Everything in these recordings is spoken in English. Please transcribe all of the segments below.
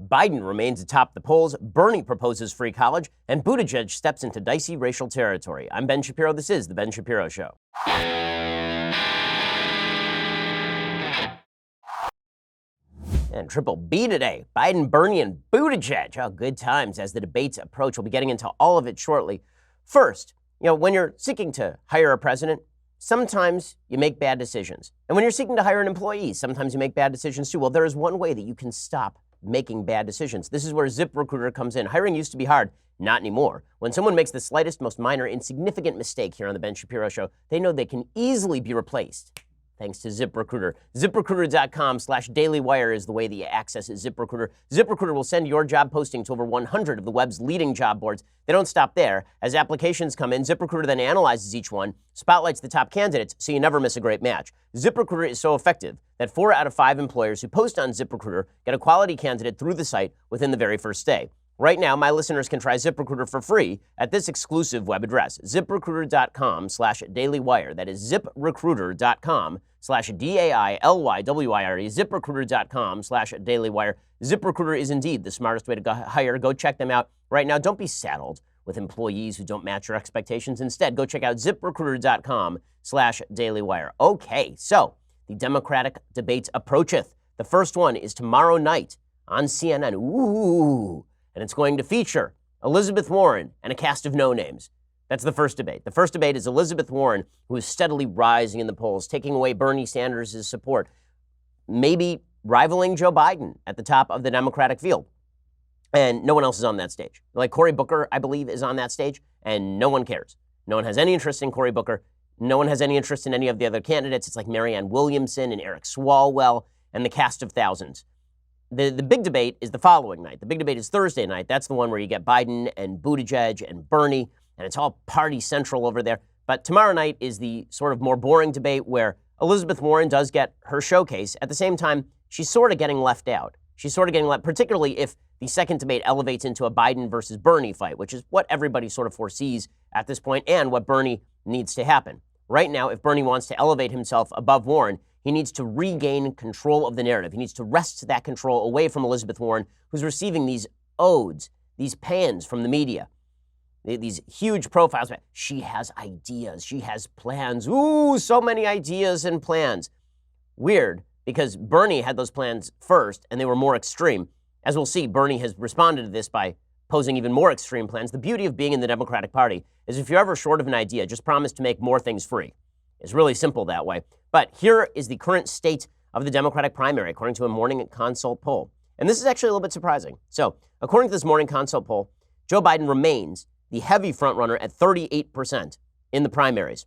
Biden remains atop the polls, Bernie proposes free college, and Buttigieg steps into dicey racial territory. I'm Ben Shapiro. This is The Ben Shapiro Show. And Triple B today, Biden, Bernie, and Buttigieg. Oh, good times as the debates approach. We'll be getting into all of it shortly. First, when you're seeking to hire a president, sometimes you make bad decisions. And when you're seeking to hire an employee, sometimes you make bad decisions too. Well, there is one way that you can stop making bad decisions. This is where ZipRecruiter comes in. Hiring used to be hard, not anymore. When someone makes the slightest, most minor, insignificant mistake here on the Ben Shapiro Show, they know they can easily be replaced thanks to ZipRecruiter. ZipRecruiter.com/dailywire is the way that you access ZipRecruiter. ZipRecruiter will send your job posting to over 100 of the web's leading job boards. They don't stop there. As applications come in, ZipRecruiter then analyzes each one, spotlights the top candidates, so you never miss a great match. ZipRecruiter is so effective that 4 out of 5 employers who post on ZipRecruiter get a quality candidate through the site within the very first day. Right now, my listeners can try ZipRecruiter for free at this exclusive web address, ZipRecruiter.com/dailywire. That is ZipRecruiter.com/DAILYWIRE, ZipRecruiter.com/dailywire. ZipRecruiter is indeed the smartest way to hire. Go check them out right now. Don't be saddled with employees who don't match your expectations. Instead, go check out ZipRecruiter.com/dailywire. Okay, so the Democratic debates approacheth. The first one is tomorrow night on CNN. Ooh. And it's going to feature Elizabeth Warren and a cast of no-names. That's the first debate. The first debate is Elizabeth Warren, who is steadily rising in the polls, taking away Bernie Sanders' support, maybe rivaling Joe Biden at the top of the Democratic field. And no one else is on that stage. Like Cory Booker, I believe, is on that stage, and no one cares. No one has any interest in Cory Booker. No one has any interest in any of the other candidates. It's like Marianne Williamson and Eric Swalwell and the cast of thousands. The big debate is the following night. The big debate is Thursday night. That's the one where you get Biden and Buttigieg and Bernie, and it's all party central over there. But tomorrow night is the sort of more boring debate where Elizabeth Warren does get her showcase. At the same time, she's sort of getting left out. She's sort of getting left, particularly if the second debate elevates into a Biden versus Bernie fight, which is what everybody sort of foresees at this point and what Bernie needs to happen. Right now, if Bernie wants to elevate himself above Warren, he needs to regain control of the narrative. He needs to wrest that control away from Elizabeth Warren, who's receiving these odes, these pans from the media, these huge profiles. She has ideas. She has plans. Ooh, so many ideas and plans. Weird, because Bernie had those plans first, and they were more extreme. As we'll see, Bernie has responded to this by posing even more extreme plans. The beauty of being in the Democratic Party is if you're ever short of an idea, just promise to make more things free. It's really simple that way. But here is the current state of the Democratic primary, according to a Morning Consult poll. And this is actually a little bit surprising. So, according to this Morning Consult poll, Joe Biden remains the heavy frontrunner at 38% in the primaries.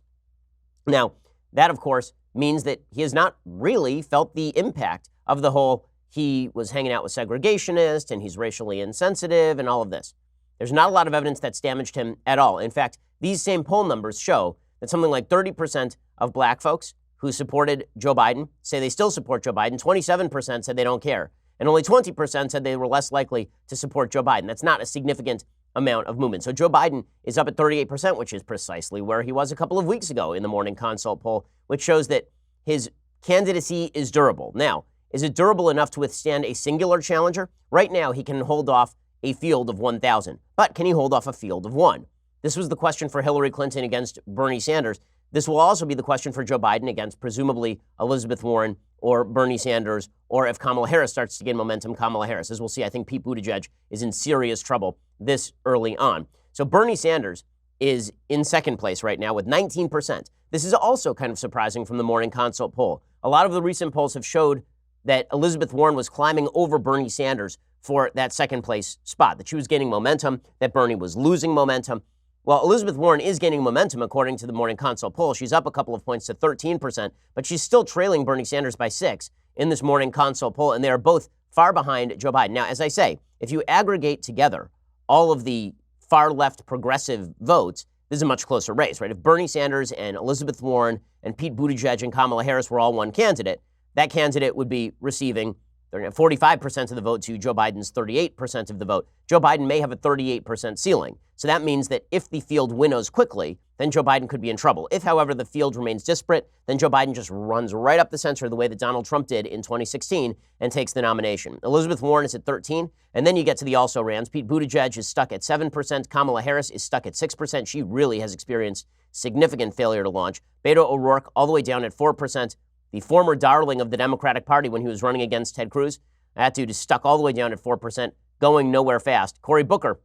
Now, that, of course, means that he has not really felt the impact of the whole he was hanging out with segregationists and he's racially insensitive and all of this. There's not a lot of evidence that's damaged him at all. In fact, these same poll numbers show that something like 30% of black folks who supported Joe Biden say they still support Joe Biden. 27% said they don't care. And only 20% said they were less likely to support Joe Biden. That's not a significant amount of movement. So Joe Biden is up at 38%, which is precisely where he was a couple of weeks ago in the Morning Consult poll, which shows that his candidacy is durable. Now, is it durable enough to withstand a singular challenger? Right now, he can hold off a field of 1,000. But can he hold off a field of one? This was the question for Hillary Clinton against Bernie Sanders. This will also be the question for Joe Biden against presumably Elizabeth Warren or Bernie Sanders, or if Kamala Harris starts to gain momentum, Kamala Harris. As we'll see, I think Pete Buttigieg is in serious trouble this early on. So Bernie Sanders is in second place right now with 19%. This is also kind of surprising from the Morning Consult poll. A lot of the recent polls have showed that Elizabeth Warren was climbing over Bernie Sanders for that second place spot, that she was gaining momentum, that Bernie was losing momentum. Well, Elizabeth Warren is gaining momentum according to the Morning Consult poll. She's up a couple of points to 13%, but she's still trailing Bernie Sanders by 6 in this Morning Consult poll, and they are both far behind Joe Biden. Now, as I say, if you aggregate together all of the far left progressive votes, this is a much closer race, right? If Bernie Sanders and Elizabeth Warren and Pete Buttigieg and Kamala Harris were all one candidate, that candidate would be receiving 45% of the vote to Joe Biden's 38% of the vote. Joe Biden may have a 38% ceiling. So that means that if the field winnows quickly, then Joe Biden could be in trouble. If, however, the field remains disparate, then Joe Biden just runs right up the center the way that Donald Trump did in 2016 and takes the nomination. Elizabeth Warren is at 13, and then you get to the also-rans. Pete Buttigieg is stuck at 7%. Kamala Harris is stuck at 6%. She really has experienced significant failure to launch. Beto O'Rourke all the way down at 4%. The former darling of the Democratic Party when he was running against Ted Cruz, that dude is stuck all the way down at 4%, going nowhere fast. Cory Booker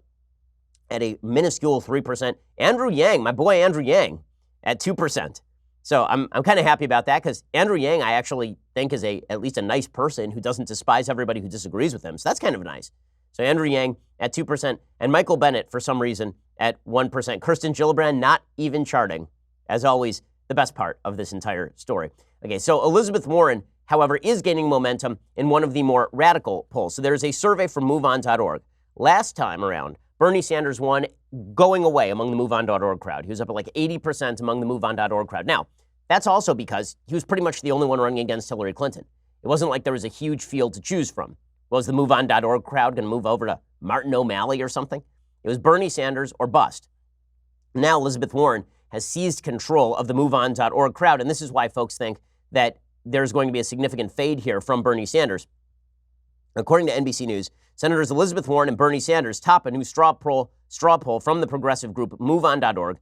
at a minuscule 3%. Andrew Yang, my boy Andrew Yang, at 2%. So I'm kind of happy about that because Andrew Yang I actually think is at least a nice person who doesn't despise everybody who disagrees with him. So that's kind of nice. So Andrew Yang at 2% and Michael Bennet for some reason at 1%. Kirsten Gillibrand not even charting. As always, the best part of this entire story. Okay, so Elizabeth Warren, however, is gaining momentum in one of the more radical polls. So there's a survey from MoveOn.org. Last time around, Bernie Sanders won going away among the MoveOn.org crowd. He was up at like 80% among the MoveOn.org crowd. Now, that's also because he was pretty much the only one running against Hillary Clinton. It wasn't like there was a huge field to choose from. Was the MoveOn.org crowd going to move over to Martin O'Malley or something? It was Bernie Sanders or bust. Now Elizabeth Warren has seized control of the MoveOn.org crowd, and this is why folks think that there's going to be a significant fade here from Bernie Sanders. According to NBC News, Senators Elizabeth Warren and Bernie Sanders top a new straw poll from the progressive group MoveOn.org,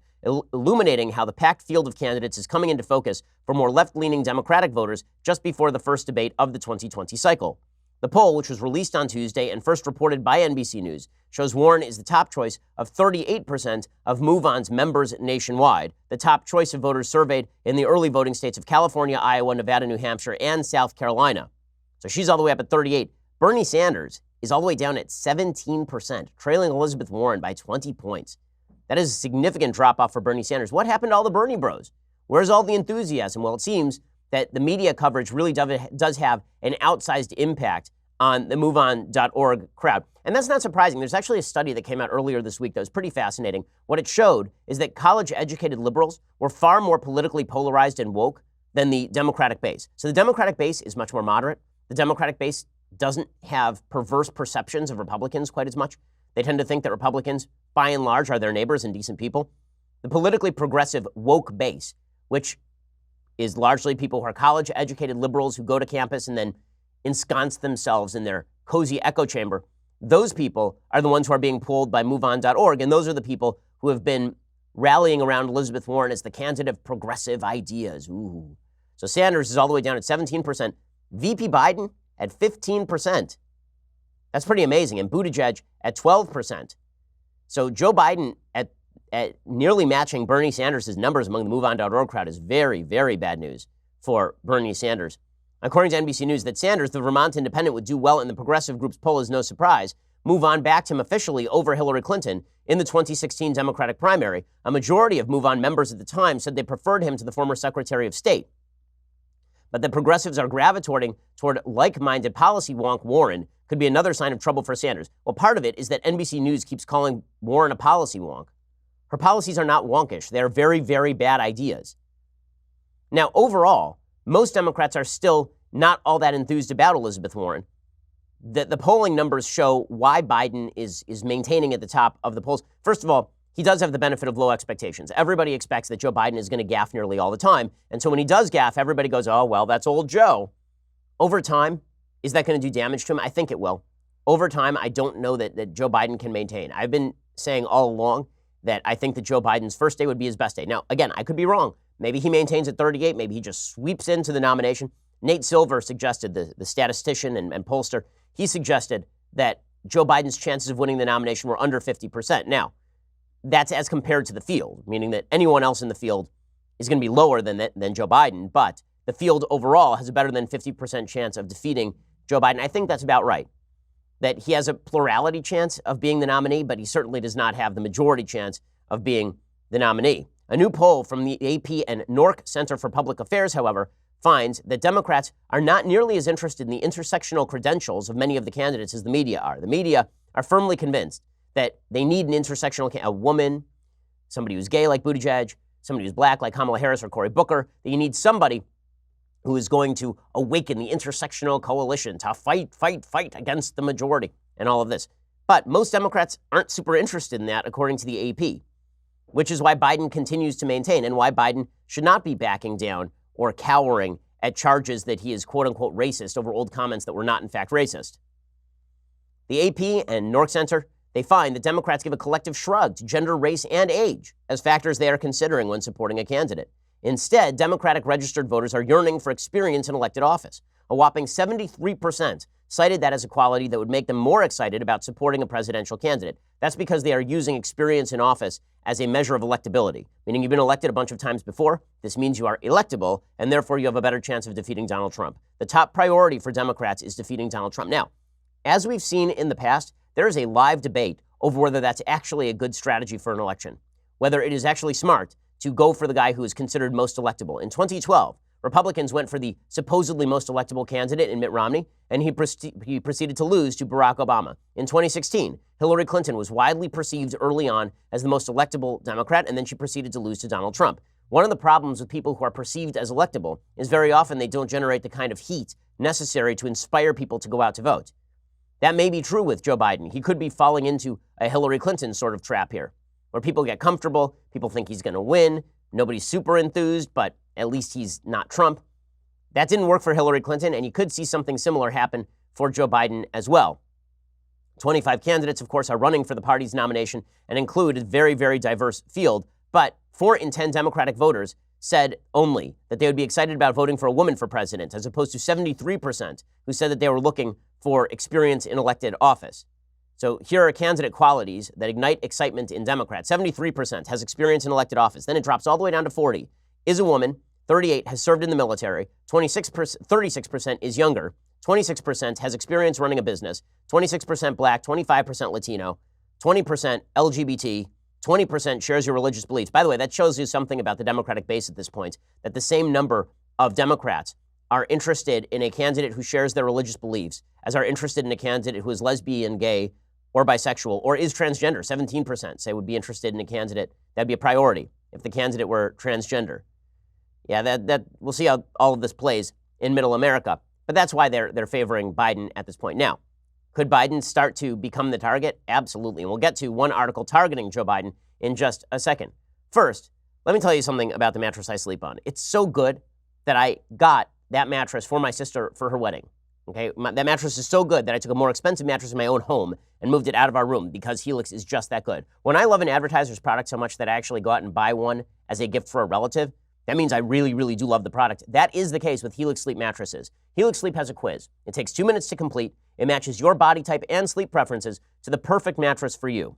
illuminating how the packed field of candidates is coming into focus for more left-leaning Democratic voters just before the first debate of the 2020 cycle. The poll, which was released on Tuesday and first reported by NBC News, shows Warren is the top choice of 38% of MoveOn's members nationwide, the top choice of voters surveyed in the early voting states of California, Iowa, Nevada, New Hampshire, and South Carolina. So she's all the way up at 38. Bernie Sanders is all the way down at 17%, trailing Elizabeth Warren by 20 points. That is a significant drop-off for Bernie Sanders. What happened to all the Bernie bros? Where's all the enthusiasm? Well, it seems that the media coverage really does have an outsized impact on the MoveOn.org crowd. And that's not surprising. There's actually a study that came out earlier this week that was pretty fascinating. What it showed is that college-educated liberals were far more politically polarized and woke than the Democratic base. So the Democratic base is much more moderate. The Democratic base doesn't have perverse perceptions of Republicans quite as much. They tend to think that Republicans, by and large, are their neighbors and decent people. The politically progressive woke base, which is largely people who are college-educated liberals who go to campus and then ensconce themselves in their cozy echo chamber, those people are the ones who are being pulled by MoveOn.org, and those are the people who have been rallying around Elizabeth Warren as the candidate of progressive ideas. Ooh. So Sanders is all the way down at 17%. VP Biden at 15%. That's pretty amazing. And Buttigieg at 12%. So Joe Biden at nearly matching Bernie Sanders' numbers among the MoveOn.org crowd is very, very bad news for Bernie Sanders. According to NBC News, that Sanders, the Vermont independent, would do well in the progressive group's poll is no surprise. MoveOn backed him officially over Hillary Clinton in the 2016 Democratic primary. A majority of MoveOn members at the time said they preferred him to the former Secretary of State. But the progressives are gravitating toward like-minded policy wonk Warren could be another sign of trouble for Sanders. Well, part of it is that NBC News keeps calling Warren a policy wonk. Her policies are not wonkish. They are very, very bad ideas. Now, overall, most Democrats are still not all that enthused about Elizabeth Warren. The polling numbers show why Biden is maintaining at the top of the polls. First of all, he does have the benefit of low expectations. Everybody expects that Joe Biden is going to gaffe nearly all the time. And so when he does gaffe, everybody goes, oh, well, that's old Joe. Over time, is that going to do damage to him? I think it will. Over time, I don't know that Joe Biden can maintain. I've been saying all along that I think that Joe Biden's first day would be his best day. Now, again, I could be wrong. Maybe he maintains at 38. Maybe he just sweeps into the nomination. Nate Silver suggested, the statistician and pollster, he suggested that Joe Biden's chances of winning the nomination were under 50%. Now, that's as compared to the field, meaning that anyone else in the field is going to be lower than Joe Biden, but the field overall has a better than 50% chance of defeating Joe Biden. I think that's about right, that he has a plurality chance of being the nominee, but he certainly does not have the majority chance of being the nominee. A new poll from the AP and NORC Center for Public Affairs, however, finds that Democrats are not nearly as interested in the intersectional credentials of many of the candidates as the media are. The media are firmly convinced that they need an intersectional a woman, somebody who's gay like Buttigieg, somebody who's black like Kamala Harris or Cory Booker, that you need somebody who is going to awaken the intersectional coalition to fight against the majority and all of this. But most Democrats aren't super interested in that, according to the AP, which is why Biden continues to maintain and why Biden should not be backing down or cowering at charges that he is quote-unquote racist over old comments that were not, in fact, racist. The AP and Nork Center, they find that Democrats give a collective shrug to gender, race, and age as factors they are considering when supporting a candidate. Instead, Democratic registered voters are yearning for experience in elected office. A whopping 73% cited that as a quality that would make them more excited about supporting a presidential candidate. That's because they are using experience in office as a measure of electability, meaning you've been elected a bunch of times before. This means you are electable, and therefore you have a better chance of defeating Donald Trump. The top priority for Democrats is defeating Donald Trump. Now, as we've seen in the past, there is a live debate over whether that's actually a good strategy for an election, whether it is actually smart to go for the guy who is considered most electable. In 2012, Republicans went for the supposedly most electable candidate in Mitt Romney, and he proceeded to lose to Barack Obama. In 2016, Hillary Clinton was widely perceived early on as the most electable Democrat, and then she proceeded to lose to Donald Trump. One of the problems with people who are perceived as electable is very often they don't generate the kind of heat necessary to inspire people to go out to vote. That may be true with Joe Biden. He could be falling into a Hillary Clinton sort of trap here, where people get comfortable, people think he's going to win, nobody's super enthused, but at least he's not Trump. That didn't work for Hillary Clinton, and you could see something similar happen for Joe Biden as well. 25 candidates, of course, are running for the party's nomination and include a very, very diverse field, but 4 in 10 Democratic voters said only that they would be excited about voting for a woman for president, as opposed to 73% who said that they were looking for experience in elected office. So here are candidate qualities that ignite excitement in Democrats. 73% has experience in elected office. Then it drops all the way down to 40. Is a woman. 38 has served in the military. 36% is younger. 26% has experience running a business. 26% black. 25% Latino. 20% LGBT. 20% shares your religious beliefs. By the way, that shows you something about the Democratic base at this point, that the same number of Democrats are interested in a candidate who shares their religious beliefs as are interested in a candidate who is lesbian, gay, or bisexual, or is transgender. 17% say would be interested in a candidate. That'd be a priority if the candidate were transgender. Yeah, that we'll see how all of this plays in middle America. But that's why they're favoring Biden at this point. Now, could Biden start to become the target? Absolutely. And we'll get to one article targeting Joe Biden in just a second. First, let me tell you something about the mattress I sleep on. It's so good that I got that mattress for my sister for her wedding. Okay, that mattress is so good that I took a more expensive mattress in my own home and moved it out of our room because Helix is just that good. When I love an advertiser's product so much that I actually go out and buy one as a gift for a relative, that means I really, really do love the product. That is the case with Helix Sleep mattresses. Helix Sleep has a quiz. It takes 2 minutes to complete. It matches your body type and sleep preferences to the perfect mattress for you.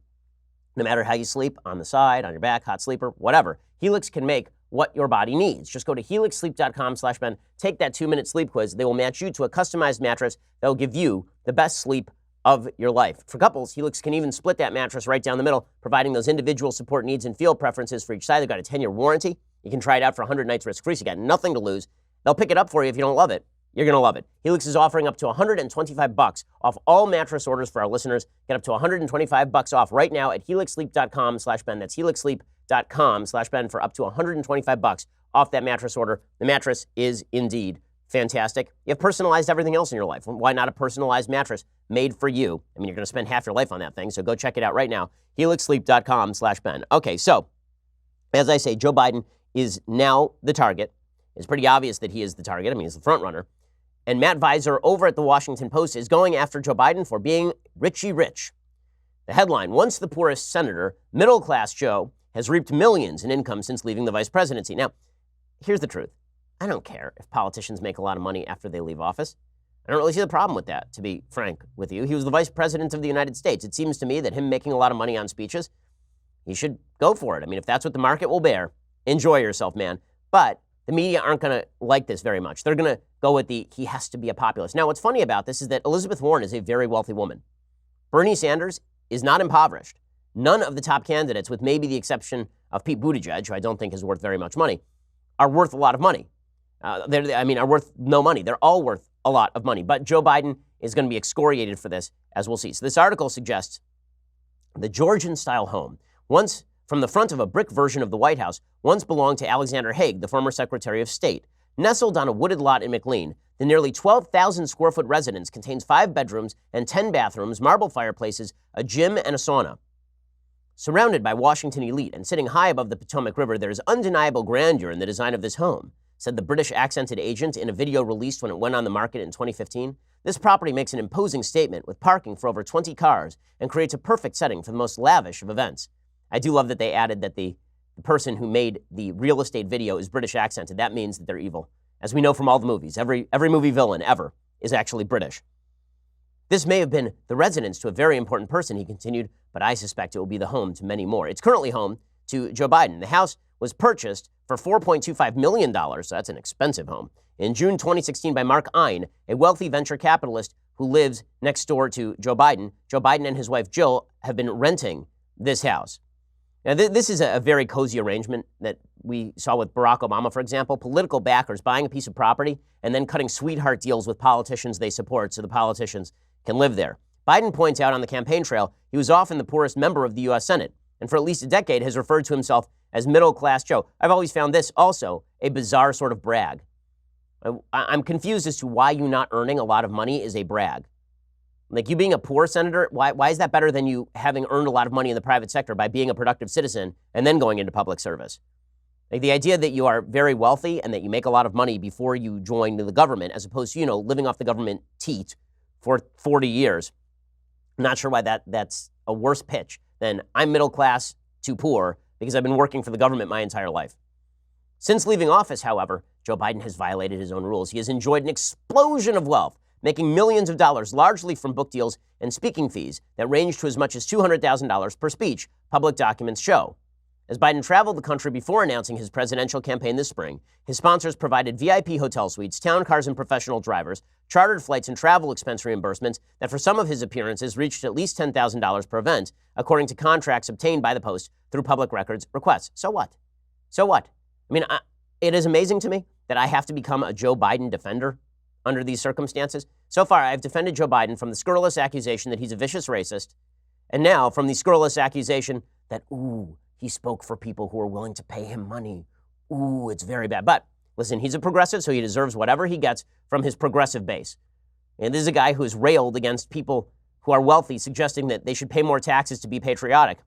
No matter how you sleep, on the side, on your back, hot sleeper, whatever, Helix can make what your body needs. Just go to helixsleep.com/Ben, take that 2-minute sleep quiz. They will match you to a customized mattress that will give you the best sleep of your life. For couples, Helix can even split that mattress right down the middle, providing those individual support needs and feel preferences for each side. They've got a 10-year warranty. You can try it out for 100 nights risk-free, so you got nothing to lose. They'll pick it up for you if you don't love it. You're going to love it. Helix is offering up to $125 off all mattress orders for our listeners. Get up to $125 off right now at helixsleep.com/Ben. That's helixsleep.com/Ben for up to $125 off that mattress order. The mattress is indeed fantastic. You have personalized everything else in your life. Why not a personalized mattress made for you? I mean, you're going to spend half your life on that thing, so go check it out right now. helixsleep.com/Ben. Okay, so as I say, Joe Biden is now the target. It's pretty obvious that he is the target. I mean, he's the front runner. And Matt Visor over at the Washington Post is going after Joe Biden for being Richie Rich. The headline, once the poorest senator, middle-class Joe has reaped millions in income since leaving the vice presidency. Now, here's the truth. I don't care if politicians make a lot of money after they leave office. I don't really see the problem with that, to be frank with you. He was the vice president of the United States. It seems to me that him making a lot of money on speeches, he should go for it. I mean, if that's what the market will bear, enjoy yourself, man. But the media aren't going to like this very much. They're going to go with he has to be a populist. Now, what's funny about this is that Elizabeth Warren is a very wealthy woman. Bernie Sanders is not impoverished. None of the top candidates, with maybe the exception of Pete Buttigieg, who I don't think is worth very much money, are worth a lot of money. Are worth no money. They're all worth a lot of money. But Joe Biden is going to be excoriated for this, as we'll see. So this article suggests the Georgian-style home, once from the front of a brick version of the White House, once belonged to Alexander Haig, the former Secretary of State. Nestled on a wooded lot in McLean, the nearly 12,000 square foot residence contains 5 bedrooms and 10 bathrooms, marble fireplaces, a gym, and a sauna. Surrounded by Washington elite and sitting high above the Potomac River, there is undeniable grandeur in the design of this home, said the British accented agent in a video released when it went on the market in 2015. This property makes an imposing statement with parking for over 20 cars and creates a perfect setting for the most lavish of events. I do love that they added that the person who made the real estate video is British accented. That means that they're evil. As we know from all the movies, every movie villain ever is actually British. This may have been the residence to a very important person, he continued, but I suspect it will be the home to many more. It's currently home to Joe Biden. The house was purchased for $4.25 million, so that's an expensive home, in June 2016 by Mark Ein, a wealthy venture capitalist who lives next door to Joe Biden. Joe Biden and his wife Jill have been renting this house. Now, this is a very cozy arrangement that we saw with Barack Obama, for example. Political backers buying a piece of property and then cutting sweetheart deals with politicians they support so the politicians can live there. Biden points out on the campaign trail he was often the poorest member of the U.S. Senate, and for at least a decade has referred to himself as middle-class Joe. I've always found this also a bizarre sort of brag. I'm confused as to why you not earning a lot of money is a brag. Like you being a poor senator, why is that better than you having earned a lot of money in the private sector by being a productive citizen and then going into public service? Like the idea that you are very wealthy and that you make a lot of money before you join the government, as opposed to, living off the government teat for 40 years. I'm not sure why that's a worse pitch than I'm middle class to poor because I've been working for the government my entire life. Since leaving office, however, Joe Biden has violated his own rules. He has enjoyed an explosion of wealth, making millions of dollars, largely from book deals and speaking fees that range to as much as $200,000 per speech, public documents show. As Biden traveled the country before announcing his presidential campaign this spring, his sponsors provided VIP hotel suites, town cars and professional drivers, chartered flights and travel expense reimbursements that for some of his appearances reached at least $10,000 per event, according to contracts obtained by the Post through public records requests. So what? So what? I mean, it is amazing to me that I have to become a Joe Biden defender under these circumstances. So far, I've defended Joe Biden from the scurrilous accusation that he's a vicious racist, and now from the scurrilous accusation that, he spoke for people who are willing to pay him money. It's very bad. But listen, he's a progressive, so he deserves whatever he gets from his progressive base. And this is a guy who has railed against people who are wealthy, suggesting that they should pay more taxes to be patriotic.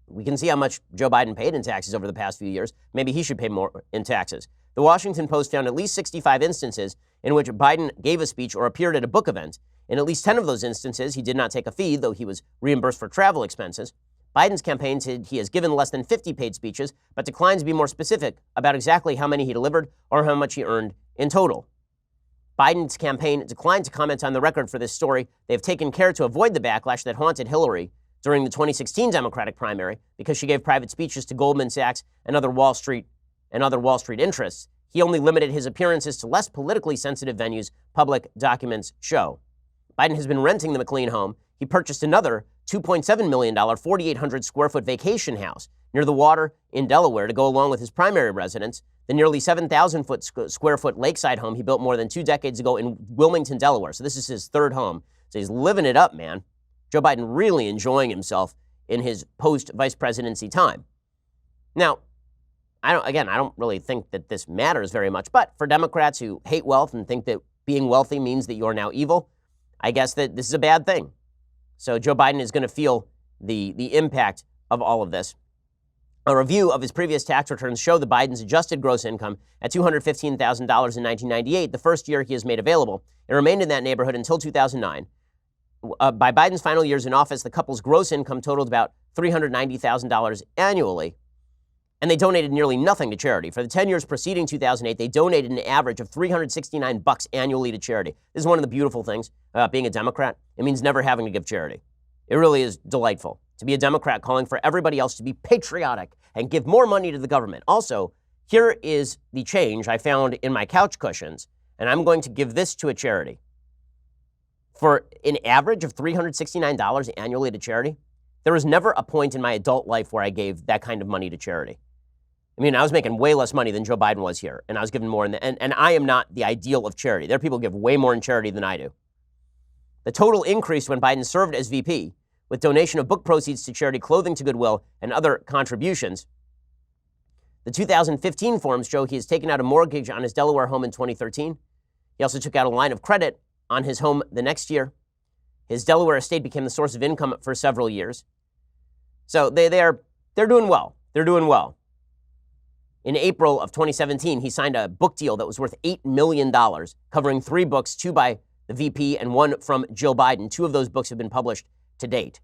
We can see how much Joe Biden paid in taxes over the past few years. Maybe he should pay more in taxes. The Washington Post found at least 65 instances in which Biden gave a speech or appeared at a book event. In at least 10 of those instances, he did not take a fee, though he was reimbursed for travel expenses. Biden's campaign said he has given less than 50 paid speeches, but declines to be more specific about exactly how many he delivered or how much he earned in total. Biden's campaign declined to comment on the record for this story. They have taken care to avoid the backlash that haunted Hillary during the 2016 Democratic primary because she gave private speeches to Goldman Sachs and other Wall Street interests. He only limited his appearances to less politically sensitive venues, public documents show. Biden has been renting the McLean home. He purchased another $2.7 million, 4,800 square foot vacation house near the water in Delaware to go along with his primary residence, the nearly 7,000 square foot lakeside home he built more than 2 decades ago in Wilmington, Delaware. So this is his third home. So he's living it up, man. Joe Biden really enjoying himself in his post-vice presidency time. Now, I don't really think that this matters very much, but for Democrats who hate wealth and think that being wealthy means that you're now evil, I guess that this is a bad thing. So Joe Biden is going to feel the impact of all of this. A review of his previous tax returns show that Biden's adjusted gross income at $215,000 in 1998, the first year he has made available. It remained in that neighborhood until 2009. By Biden's final years in office, the couple's gross income totaled about $390,000 annually, and they donated nearly nothing to charity. For the 10 years preceding 2008, they donated an average of $369 annually to charity. This is one of the beautiful things about being a Democrat. It means never having to give charity. It really is delightful to be a Democrat calling for everybody else to be patriotic and give more money to the government. Also, here is the change I found in my couch cushions, and I'm going to give this to a charity. For an average of $369 annually to charity, there was never a point in my adult life where I gave that kind of money to charity. I mean, I was making way less money than Joe Biden was here, and I was giving more. And I am not the ideal of charity. There are people who give way more in charity than I do. The total increased when Biden served as VP, with donation of book proceeds to charity, clothing to Goodwill, and other contributions. The 2015 forms show he has taken out a mortgage on his Delaware home in 2013. He also took out a line of credit on his home the next year. His Delaware estate became the source of income for several years. So they're doing well. They're doing well. In April of 2017, he signed a book deal that was worth $8 million, covering 3 books, 2 by the VP and 1 from Joe Biden. 2 of those books have been published to date.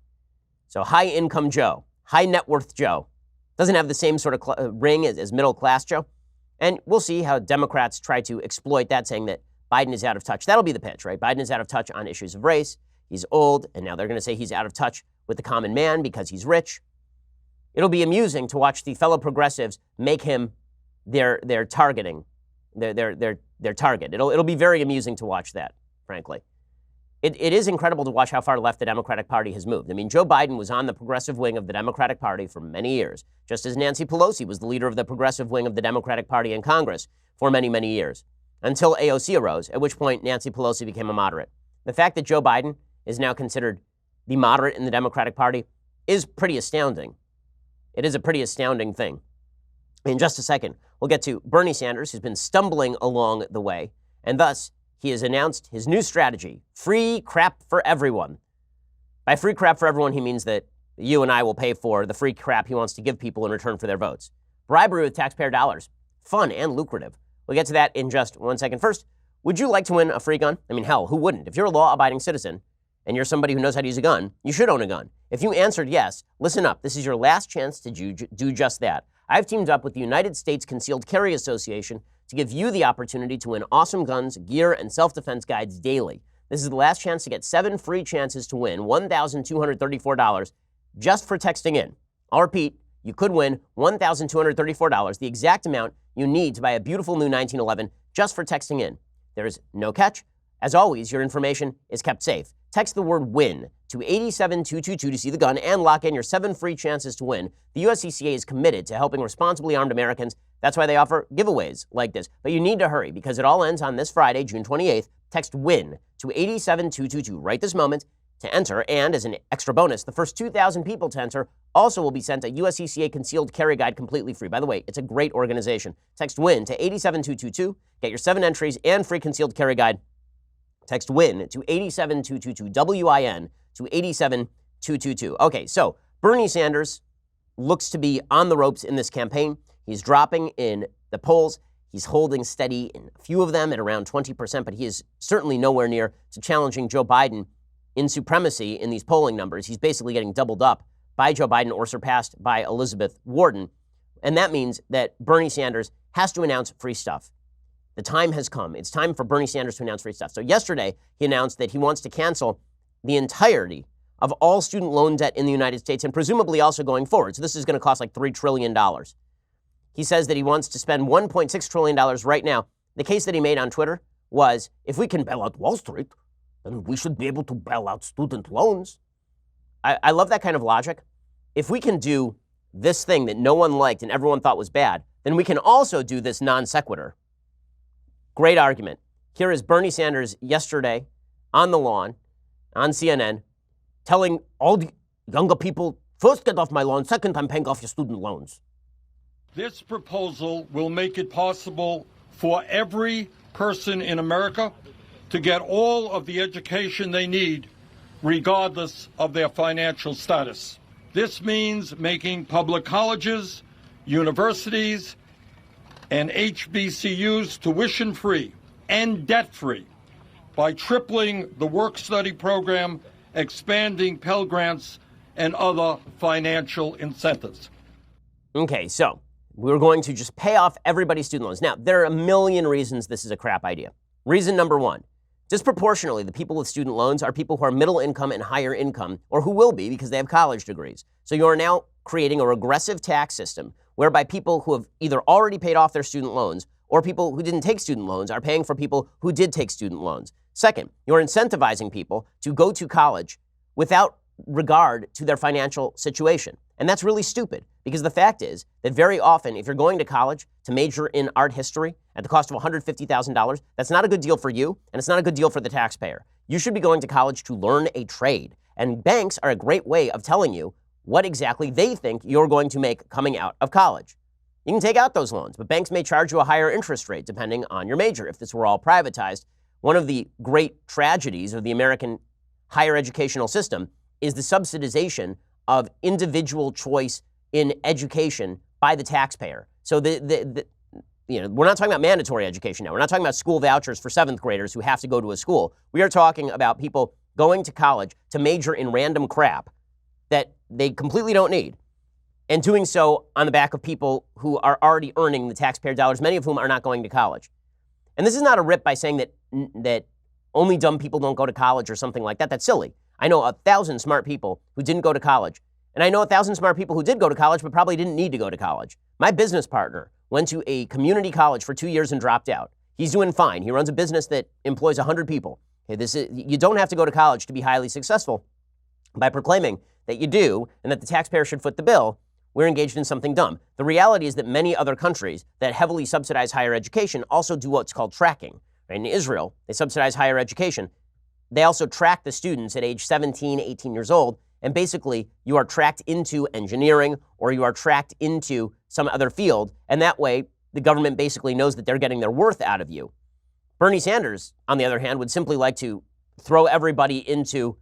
So high income Joe, high net worth Joe, doesn't have the same sort of ring as middle class Joe. And we'll see how Democrats try to exploit that, saying that Biden is out of touch. That'll be the pitch, right? Biden is out of touch on issues of race. He's old, and now they're going to say he's out of touch with the common man because he's rich. It'll be amusing to watch the fellow progressives make him their targeting, their target. It'll be very amusing to watch that, frankly. It is incredible to watch how far left the Democratic Party has moved. I mean, Joe Biden was on the progressive wing of the Democratic Party for many years, just as Nancy Pelosi was the leader of the progressive wing of the Democratic Party in Congress for many, many years, until AOC arose, at which point Nancy Pelosi became a moderate. The fact that Joe Biden is now considered the moderate in the Democratic Party is pretty astounding. It is a pretty astounding thing. In just a second, we'll get to Bernie Sanders, who's been stumbling along the way, and thus he has announced his new strategy, free crap for everyone. By free crap for everyone, he means that you and I will pay for the free crap he wants to give people in return for their votes. Bribery with taxpayer dollars, fun and lucrative. We'll get to that in just 1 second. First, would you like to win a free gun? I mean, hell, who wouldn't? If you're a law-abiding citizen and you're somebody who knows how to use a gun, you should own a gun. If you answered yes, listen up. This is your last chance to do just that. I've teamed up with the United States Concealed Carry Association to give you the opportunity to win awesome guns, gear, and self-defense guides daily. This is the last chance to get 7 free chances to win $1,234 just for texting in. I'll repeat, you could win $1,234, the exact amount you need to buy a beautiful new 1911 just for texting in. There is no catch. As always, your information is kept safe. Text the word WIN to 87222 to see the gun and lock in your 7 free chances to win. The USCCA is committed to helping responsibly armed Americans. That's why they offer giveaways like this. But you need to hurry because it all ends on this Friday, June 28th. Text WIN to 87222 right this moment to enter. And as an extra bonus, the first 2,000 people to enter also will be sent a USCCA concealed carry guide completely free. By the way, it's a great organization. Text WIN to 87222. Get your 7 entries and free concealed carry guide. Text WIN to 87222, WIN to 87222. Okay, so Bernie Sanders looks to be on the ropes in this campaign. He's dropping in the polls. He's holding steady in a few of them at around 20%, but he is certainly nowhere near to challenging Joe Biden in supremacy in these polling numbers. He's basically getting doubled up by Joe Biden or surpassed by Elizabeth Warren. And that means that Bernie Sanders has to announce free stuff. The time has come. It's time for Bernie Sanders to announce free stuff. So yesterday, he announced that he wants to cancel the entirety of all student loan debt in the United States and presumably also going forward. So this is going to cost like $3 trillion. He says that he wants to spend $1.6 trillion right now. The case that he made on Twitter was, if we can bail out Wall Street, then we should be able to bail out student loans. I love that kind of logic. If we can do this thing that no one liked and everyone thought was bad, then we can also do this non sequitur. Great argument. Here is Bernie Sanders yesterday on the lawn, on CNN, telling all the younger people, first get off my lawn, second I'm paying off your student loans. This proposal will make it possible for every person in America to get all of the education they need, regardless of their financial status. This means making public colleges, universities, and HBCUs tuition-free and debt-free by tripling the work-study program, expanding Pell Grants, and other financial incentives. Okay, so we're going to just pay off everybody's student loans. Now, there are a million reasons this is a crap idea. Reason number 1, disproportionately, the people with student loans are people who are middle income and higher income, or who will be because they have college degrees. So you are now creating a regressive tax system whereby people who have either already paid off their student loans or people who didn't take student loans are paying for people who did take student loans. Second, you're incentivizing people to go to college without regard to their financial situation. And that's really stupid because the fact is that very often, if you're going to college to major in art history at the cost of $150,000, that's not a good deal for you and it's not a good deal for the taxpayer. You should be going to college to learn a trade. And banks are a great way of telling you what exactly they think you're going to make coming out of college. you can take out those loans, but banks may charge you a higher interest rate depending on your major. If this were all privatized, one of the great tragedies of the American higher educational system is the subsidization of individual choice in education by the taxpayer. So we're not talking about mandatory education now. We're not talking about school vouchers for seventh graders who have to go to a school. We are talking about people going to college to major in random crap that they completely don't need, and doing so on the back of people who are already earning the taxpayer dollars, many of whom are not going to college. And this is not a rip by saying that only dumb people don't go to college or something like that. That's silly. I know 1,000 smart people who didn't go to college. And I know 1,000 smart people who did go to college but probably didn't need to go to college. My business partner went to a community college for 2 years and dropped out. He's doing fine. He runs a business that employs 100 people. Okay, you don't have to go to college to be highly successful. By proclaiming that you do and that the taxpayer should foot the bill, we're engaged in something dumb. The reality is that many other countries that heavily subsidize higher education also do what's called tracking. Right? In Israel, they subsidize higher education. They also track the students at age 17, 18 years old, and basically you are tracked into engineering or you are tracked into some other field, and that way the government basically knows that they're getting their worth out of you. Bernie Sanders, on the other hand, would simply like to throw everybody into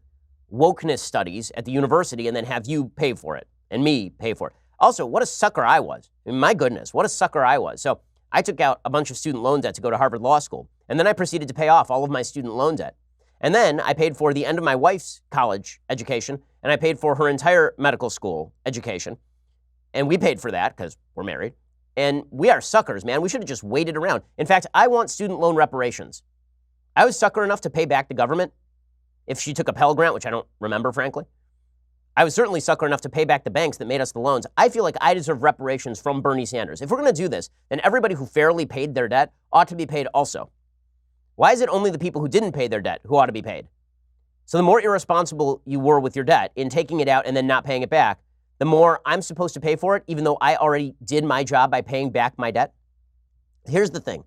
wokeness studies at the university and then have you pay for it and me pay for it. Also, what a sucker I was. I mean, my goodness, what a sucker I was. So I took out a bunch of student loan debt to go to Harvard Law School, and then I proceeded to pay off all of my student loan debt. And then I paid for the end of my wife's college education, and I paid for her entire medical school education. And we paid for that because we're married. And we are suckers, man. We should have just waited around. In fact, I want student loan reparations. I was sucker enough to pay back the government if she took a Pell Grant, which I don't remember, frankly. I was certainly sucker enough to pay back the banks that made us the loans. I feel like I deserve reparations from Bernie Sanders. If we're going to do this, then everybody who fairly paid their debt ought to be paid also. Why is it only the people who didn't pay their debt who ought to be paid? So the more irresponsible you were with your debt in taking it out and then not paying it back, the more I'm supposed to pay for it, even though I already did my job by paying back my debt. Here's the thing.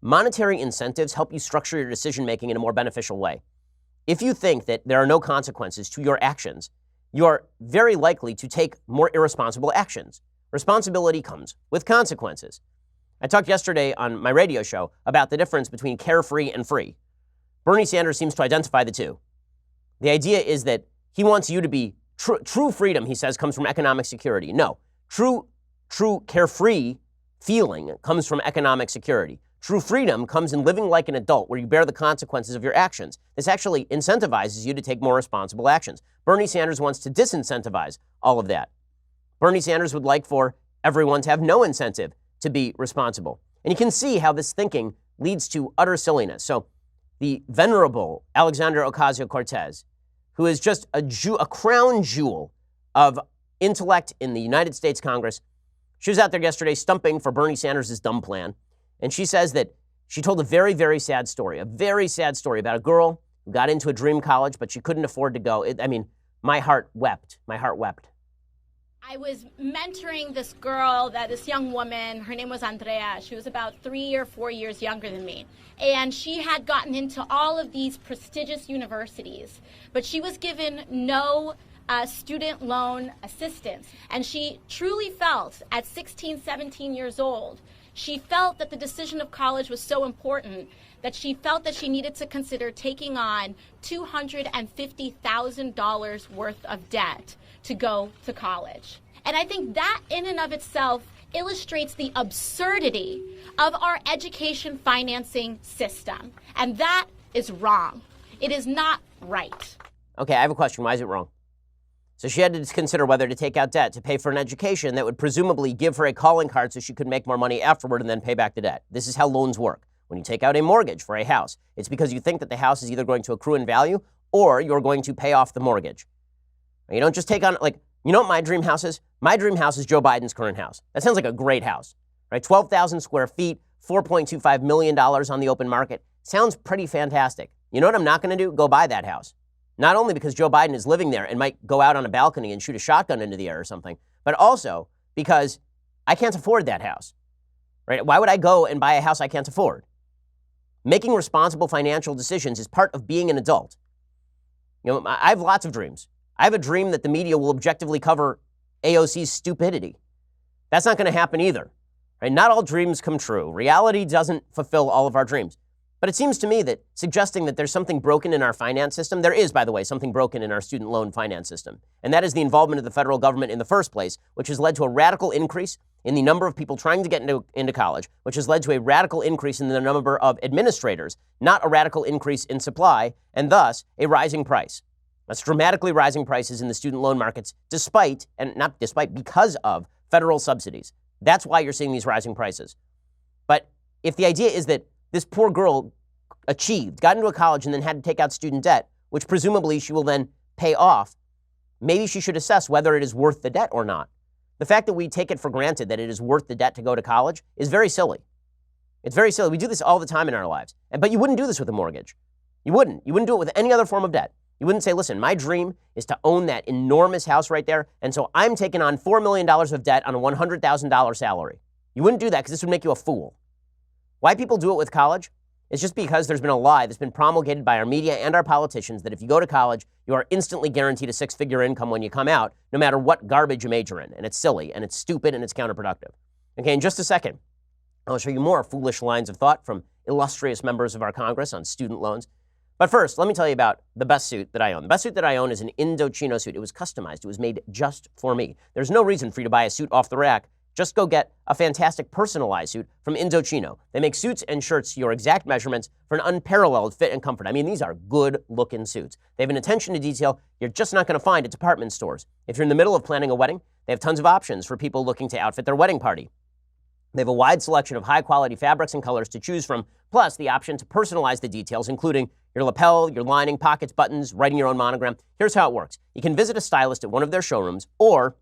Monetary incentives help you structure your decision-making in a more beneficial way. If you think that there are no consequences to your actions, you are very likely to take more irresponsible actions. Responsibility comes with consequences. I talked yesterday on my radio show about the difference between carefree and free. Bernie Sanders seems to identify the two. The idea is that he wants you to be true freedom, he says, comes from economic security. No, true carefree feeling comes from economic security. True freedom comes in living like an adult where you bear the consequences of your actions. This actually incentivizes you to take more responsible actions. Bernie Sanders wants to disincentivize all of that. Bernie Sanders would like for everyone to have no incentive to be responsible. And you can see how this thinking leads to utter silliness. So the venerable Alexandria Ocasio-Cortez, who is just a crown jewel of intellect in the United States Congress, she was out there yesterday stumping for Bernie Sanders' dumb plan. And she says that she told a very, very sad story about a girl who got into a dream college, but she couldn't afford to go. My heart wept. My heart wept. I was mentoring this girl, this young woman. Her name was Andrea. She was about 3 or 4 years younger than me. And she had gotten into all of these prestigious universities, but she was given no student loan assistance. And she truly felt at 16, 17 years old, she felt that the decision of college was so important that she felt that she needed to consider taking on $250,000 worth of debt to go to college. And I think that in and of itself illustrates the absurdity of our education financing system. And that is wrong. It is not right. Okay, I have a question. Why is it wrong? So she had to consider whether to take out debt to pay for an education that would presumably give her a calling card so she could make more money afterward and then pay back the debt. This is how loans work. When you take out a mortgage for a house, it's because you think that the house is either going to accrue in value or you're going to pay off the mortgage. You don't just take on, you know what my dream house is? My dream house is Joe Biden's current house. That sounds like a great house, right? 12,000 square feet, $4.25 million on the open market. Sounds pretty fantastic. You know what I'm not going to do? Go buy that house. Not only because Joe Biden is living there and might go out on a balcony and shoot a shotgun into the air or something, but also because I can't afford that house, right? Why would I go and buy a house I can't afford? Making responsible financial decisions is part of being an adult. You know, I have lots of dreams. I have a dream that the media will objectively cover AOC's stupidity. That's not going to happen either. right? Not all dreams come true. Reality doesn't fulfill all of our dreams. But it seems to me that suggesting that there's something broken in our finance system, there is, by the way, something broken in our student loan finance system. And that is the involvement of the federal government in the first place, which has led to a radical increase in the number of people trying to get into college, which has led to a radical increase in the number of administrators, not a radical increase in supply, and thus a rising price. That's dramatically rising prices in the student loan markets despite, and not despite, because of federal subsidies. That's why you're seeing these rising prices. But if the idea is that this poor girl got into a college and then had to take out student debt, which presumably she will then pay off, maybe she should assess whether it is worth the debt or not. The fact that we take it for granted that it is worth the debt to go to college is very silly. It's very silly. We do this all the time in our lives. But you wouldn't do this with a mortgage. You wouldn't. You wouldn't do it with any other form of debt. You wouldn't say, listen, my dream is to own that enormous house right there, and so I'm taking on $4 million of debt on a $100,000 salary. You wouldn't do that because this would make you a fool. Why people do it with college? It's just because there's been a lie that's been promulgated by our media and our politicians that if you go to college, you are instantly guaranteed a six-figure income when you come out, no matter what garbage you major in. And it's silly, and it's stupid, and it's counterproductive. Okay, in just a second, I'll show you more foolish lines of thought from illustrious members of our Congress on student loans. But first, let me tell you about the best suit that I own. The best suit that I own is an Indochino suit. It was customized. It was made just for me. There's no reason for you to buy a suit off the rack. Just go get a fantastic personalized suit from Indochino. They make suits and shirts to your exact measurements for an unparalleled fit and comfort. I mean, these are good-looking suits. They have an attention to detail you're just not going to find at department stores. If you're in the middle of planning a wedding, they have tons of options for people looking to outfit their wedding party. They have a wide selection of high-quality fabrics and colors to choose from, plus the option to personalize the details, including your lapel, your lining, pockets, buttons, writing your own monogram. Here's how it works. You can visit a stylist at one of their showrooms, or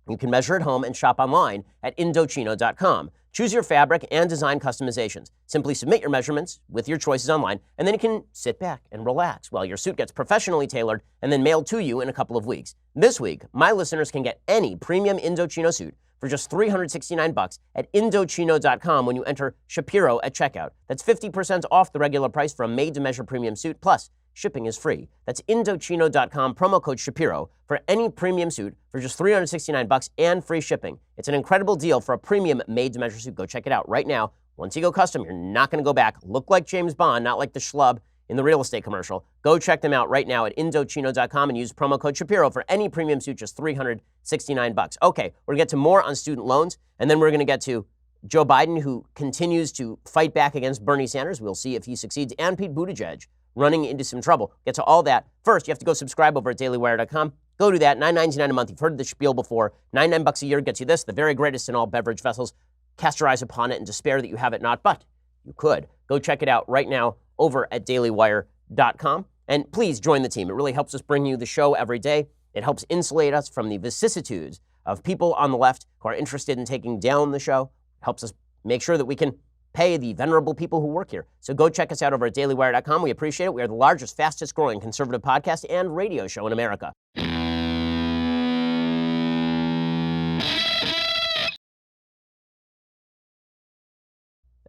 you can measure at home and shop online at Indochino.com. Choose your fabric and design customizations. Simply submit your measurements with your choices online, and then you can sit back and relax while your suit gets professionally tailored and then mailed to you in a couple of weeks. This week, my listeners can get any premium Indochino suit for just $369 at Indochino.com when you enter Shapiro at checkout. That's 50% off the regular price for a made-to-measure premium suit, plus shipping is free. That's Indochino.com, promo code Shapiro, for any premium suit for just $369 and free shipping. It's an incredible deal for a premium made-to-measure suit. Go check it out right now. Once you go custom, you're not going to go back. Look like James Bond, not like the schlub in the real estate commercial. Go check them out right now at Indochino.com and use promo code Shapiro for any premium suit, just $369. Okay, we're going to get to more on student loans, and then we're going to get to Joe Biden, who continues to fight back against Bernie Sanders. We'll see if he succeeds, and Pete Buttigieg running into some trouble. Get to all that. First, you have to go subscribe over at dailywire.com. Go do that. $9.99 a month. You've heard the spiel before. $99 a year gets you this, the very greatest in all beverage vessels. Cast your eyes upon it and despair that you have it not, but you could. Go check it out right now over at dailywire.com. And please join the team. It really helps us bring you the show every day. It helps insulate us from the vicissitudes of people on the left who are interested in taking down the show. It helps us make sure that we can pay the venerable people who work here. So go check us out over at dailywire.com. We appreciate it. We are the largest, fastest growing conservative podcast and radio show in America.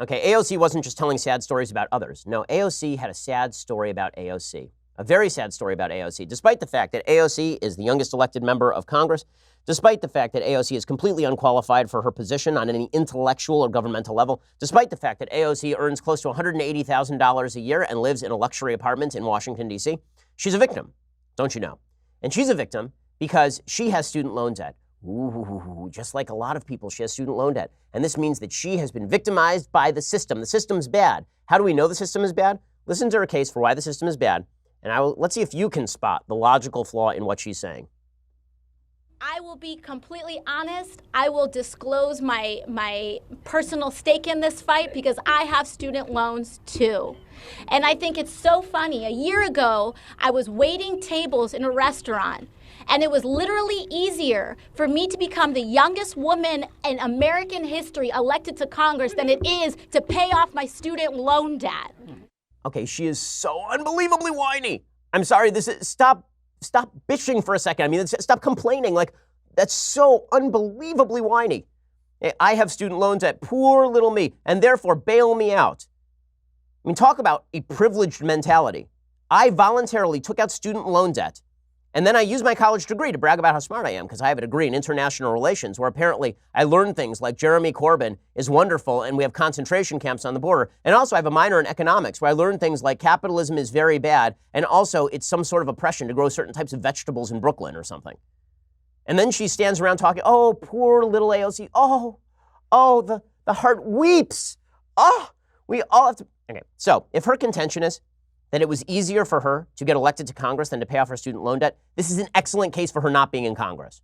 Okay, AOC wasn't just telling sad stories about others. No, AOC had a sad story about AOC. A very sad story about AOC, despite the fact that AOC is the youngest elected member of Congress, despite the fact that AOC is completely unqualified for her position on any intellectual or governmental level, despite the fact that AOC earns close to $180,000 a year and lives in a luxury apartment in Washington, D.C., she's a victim, don't you know? And she's a victim because she has student loan debt. Ooh, just like a lot of people, she has student loan debt. And this means that she has been victimized by the system. The system's bad. How do we know the system is bad? Listen to her case for why the system is bad. And let's see if you can spot the logical flaw in what she's saying. I will be completely honest. I will disclose my personal stake in this fight because I have student loans too. And I think it's so funny. A year ago, I was waiting tables in a restaurant, and it was literally easier for me to become the youngest woman in American history elected to Congress than it is to pay off my student loan debt. Okay, she is so unbelievably whiny. I'm sorry, stop bitching for a second. I mean, stop complaining. Like, that's so unbelievably whiny. I have student loan debt, poor little me, and therefore bail me out. I mean, talk about a privileged mentality. I voluntarily took out student loan debt And then I use my college degree to brag about how smart I am because I have a degree in international relations where apparently I learned things like Jeremy Corbyn is wonderful and we have concentration camps on the border. And also I have a minor in economics where I learned things like capitalism is very bad and also it's some sort of oppression to grow certain types of vegetables in Brooklyn or something. And then she stands around talking, oh, poor little AOC. The heart weeps. Oh, we all have to. Okay, so if her contention is that it was easier for her to get elected to Congress than to pay off her student loan debt, this is an excellent case for her not being in Congress.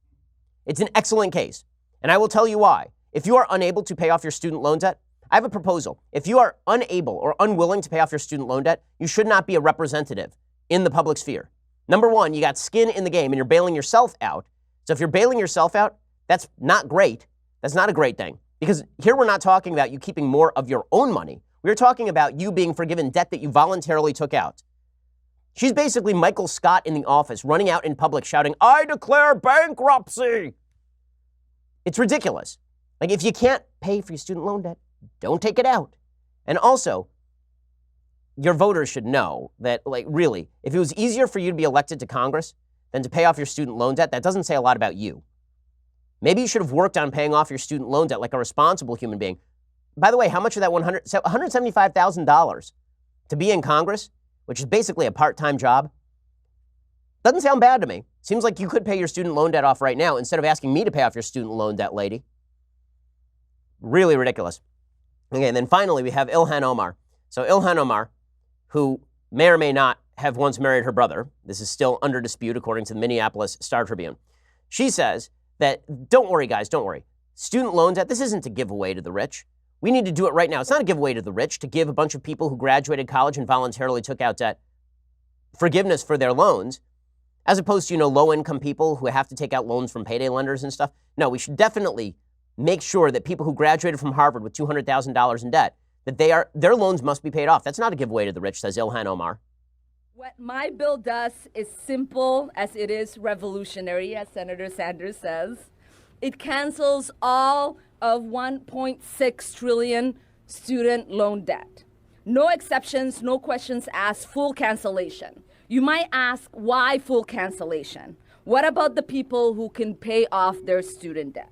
It's an excellent case. And I will tell you why. If you are unable to pay off your student loan debt, I have a proposal. If you are unable or unwilling to pay off your student loan debt, you should not be a representative in the public sphere. Number one, you got skin in the game and you're bailing yourself out. So if you're bailing yourself out, that's not great. That's not a great thing. Because here we're not talking about you keeping more of your own money. We're talking about you being forgiven debt that you voluntarily took out. She's basically Michael Scott in The Office, running out in public shouting, I declare bankruptcy. It's ridiculous. Like, if you can't pay for your student loan debt, don't take it out. And also, your voters should know that, like, really, if it was easier for you to be elected to Congress than to pay off your student loan debt, that doesn't say a lot about you. Maybe you should have worked on paying off your student loan debt like a responsible human being. By the way, how much of that $175,000 to be in Congress, which is basically a part-time job, doesn't sound bad to me. Seems like you could pay your student loan debt off right now instead of asking me to pay off your student loan debt, lady. Really ridiculous. Okay, and then finally we have Ilhan Omar. So Ilhan Omar, who may or may not have once married her brother, this is still under dispute according to the Minneapolis Star-Tribune. She says that, don't worry guys, don't worry. Student loan debt, this isn't to give away to the rich. We need to do it right now. It's not a giveaway to the rich to give a bunch of people who graduated college and voluntarily took out debt forgiveness for their loans, as opposed to, low-income people who have to take out loans from payday lenders and stuff. No, we should definitely make sure that people who graduated from Harvard with $200,000 in debt, that their loans must be paid off. That's not a giveaway to the rich, says Ilhan Omar. What my bill does is simple as it is revolutionary, as Senator Sanders says. It cancels all of 1.6 trillion student loan debt. No exceptions, no questions asked, full cancellation. You might ask, why full cancellation? What about the people who can pay off their student debt?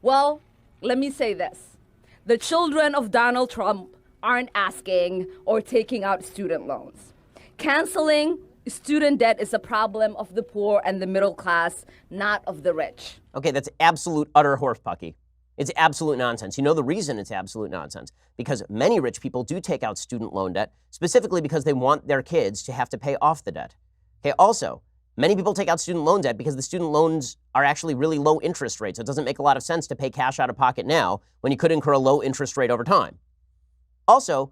Well, let me say this. The children of Donald Trump aren't asking or taking out student loans. Canceling student debt is a problem of the poor and the middle class, not of the rich. Okay, that's absolute, utter horsepucky. It's absolute nonsense. You know the reason it's absolute nonsense? Because many rich people do take out student loan debt, specifically because they want their kids to have to pay off the debt. Okay, also, many people take out student loan debt because the student loans are actually really low interest rates. So it doesn't make a lot of sense to pay cash out of pocket now when you could incur a low interest rate over time. Also,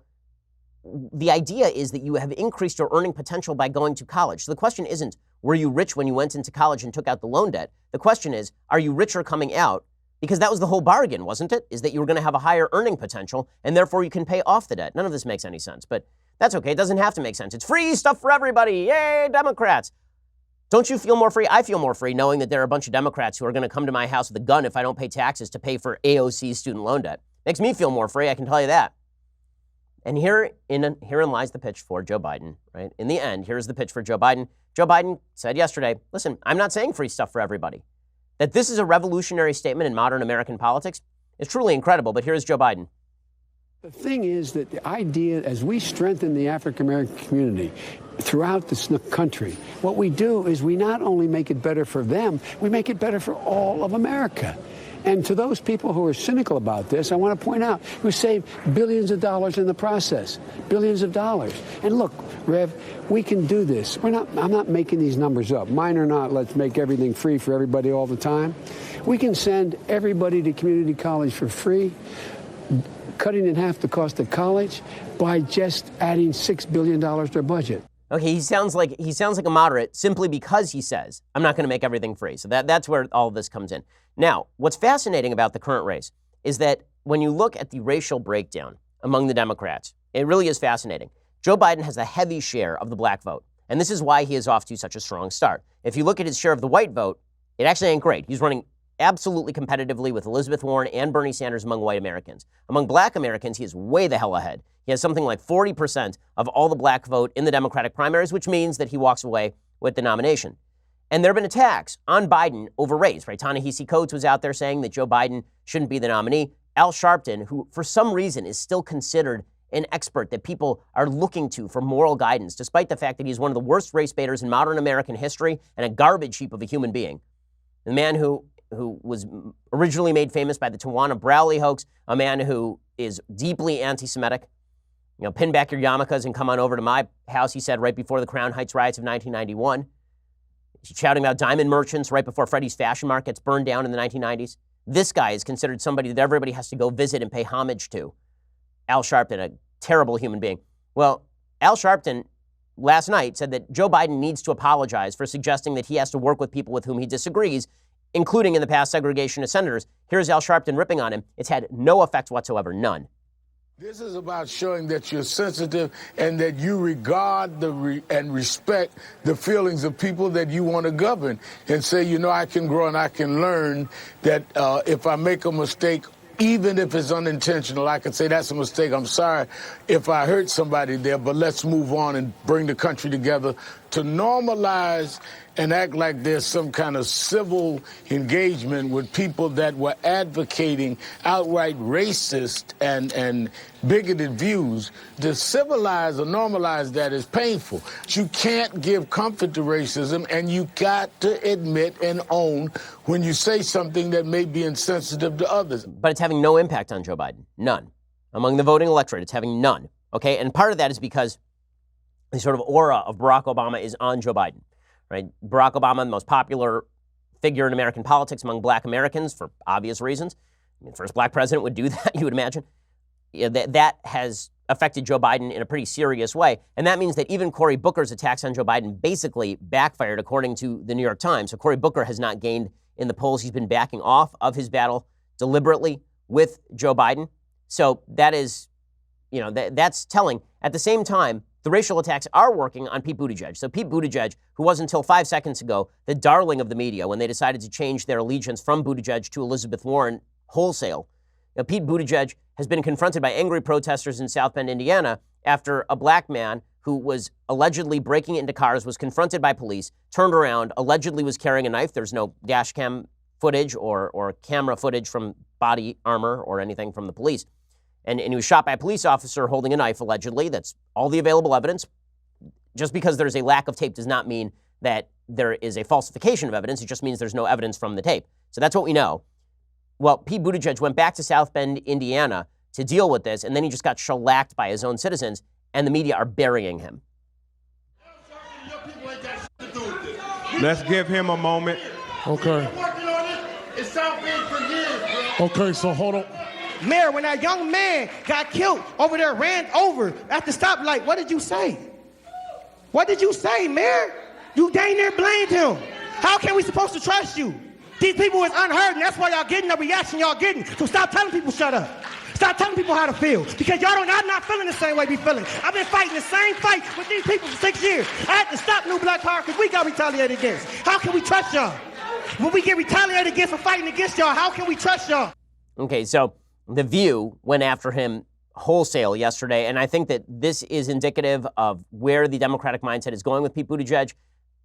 the idea is that you have increased your earning potential by going to college. So the question isn't, were you rich when you went into college and took out the loan debt? The question is, are you richer coming out? Because that was the whole bargain, wasn't it? Is that you were going to have a higher earning potential and therefore you can pay off the debt. None of this makes any sense, but that's okay. It doesn't have to make sense. It's free stuff for everybody. Yay, Democrats. Don't you feel more free? I feel more free knowing that there are a bunch of Democrats who are going to come to my house with a gun if I don't pay taxes to pay for AOC's student loan debt. Makes me feel more free, I can tell you that. And herein lies the pitch for Joe Biden, right? In the end, here's the pitch for Joe Biden. Joe Biden said yesterday, listen, I'm not saying free stuff for everybody. That this is a revolutionary statement in modern American politics is truly incredible, but here's Joe Biden. The thing is that the idea, as we strengthen the African-American community throughout this country, what we do is we not only make it better for them, we make it better for all of America. And to those people who are cynical about this, I want to point out, we save billions of dollars in the process, billions of dollars. And look, Rev, we can do this. I'm not making these numbers up. Mine or not, let's make everything free for everybody all the time. We can send everybody to community college for free, cutting in half the cost of college by just adding $6 billion to their budget. Okay, he sounds like a moderate simply because he says, I'm not going to make everything free. So that's where all of this comes in. Now, what's fascinating about the current race is that when you look at the racial breakdown among the Democrats, it really is fascinating. Joe Biden has a heavy share of the black vote, and this is why he is off to such a strong start. If you look at his share of the white vote, it actually ain't great. He's running absolutely competitively with Elizabeth Warren and Bernie Sanders among white Americans. Among black Americans, he is way the hell ahead. He has something like 40% of all the black vote in the Democratic primaries, which means that he walks away with the nomination. And there have been attacks on Biden over race, right? Ta-Nehisi Coates was out there saying that Joe Biden shouldn't be the nominee. Al Sharpton, who for some reason is still considered an expert that people are looking to for moral guidance, despite the fact that he's one of the worst race baiters in modern American history and a garbage heap of a human being. The man who was originally made famous by the Tawana Brawley hoax, a man who is deeply anti-Semitic. You know, pin back your yarmulkes and come on over to my house, he said right before the Crown Heights riots of 1991. He's shouting about diamond merchants right before Freddie's Fashion Mart gets burned down in the 1990s. This guy is considered somebody that everybody has to go visit and pay homage to. Al Sharpton, a terrible human being. Well, Al Sharpton last night said that Joe Biden needs to apologize for suggesting that he has to work with people with whom he disagrees, including in the past segregation of senators. Here's Al Sharpton ripping on him. It's had no effect whatsoever, none. This is about showing that you're sensitive and that you regard and respect the feelings of people that you want to govern, and say, you know, I can grow and I can learn that if I make a mistake, even if it's unintentional, I can say that's a mistake. I'm sorry if I hurt somebody there, but let's move on and bring the country together. To normalize and act like there's some kind of civil engagement with people that were advocating outright racist and bigoted views, to civilize or normalize that is painful. You can't give comfort to racism, and you got to admit and own when you say something that may be insensitive to others. But it's having no impact on Joe Biden. None. Among the voting electorate, it's having none. Okay? And part of that is because the sort of aura of Barack Obama is on Joe Biden. Right? Barack Obama, the most popular figure in American politics among black Americans for obvious reasons. I mean, the first black president would do that, you would imagine. Yeah, that has affected Joe Biden in a pretty serious way. And that means that even Cory Booker's attacks on Joe Biden basically backfired, according to the New York Times. So Cory Booker has not gained in the polls. He's been backing off of his battle deliberately with Joe Biden. So that is, you know, that's telling. At the same time, the racial attacks are working on Pete Buttigieg. So Pete Buttigieg, who was until 5 seconds ago the darling of the media when they decided to change their allegiance from Buttigieg to Elizabeth Warren wholesale. Now, Pete Buttigieg has been confronted by angry protesters in South Bend, Indiana, after a black man who was allegedly breaking into cars was confronted by police, turned around, allegedly was carrying a knife. There's no dash cam footage or camera footage from body armor or anything from the police. And he was shot by a police officer holding a knife, allegedly. That's all the available evidence. Just because there's a lack of tape does not mean that there is a falsification of evidence. It just means there's no evidence from the tape. So that's what we know. Well, Pete Buttigieg went back to South Bend, Indiana to deal with this, and then he just got shellacked by his own citizens, and the media are burying him. Let's give him a moment. Okay. Okay, so hold on. Mayor, when that young man got killed over there, ran over at the stoplight, what did you say? What did you say, Mayor? You dang near blamed him. How can we supposed to trust you? These people is unheard, and that's why y'all getting the reaction y'all getting. So stop telling people shut up. Stop telling people how to feel. Because y'all not feeling the same way we feeling. I've been fighting the same fight with these people for 6 years. I had to stop New Black Power because we got retaliated against. How can we trust y'all? When we get retaliated against for fighting against y'all, how can we trust y'all? Okay, so The View went after him wholesale yesterday, and I think that this is indicative of where the Democratic mindset is going with Pete Buttigieg.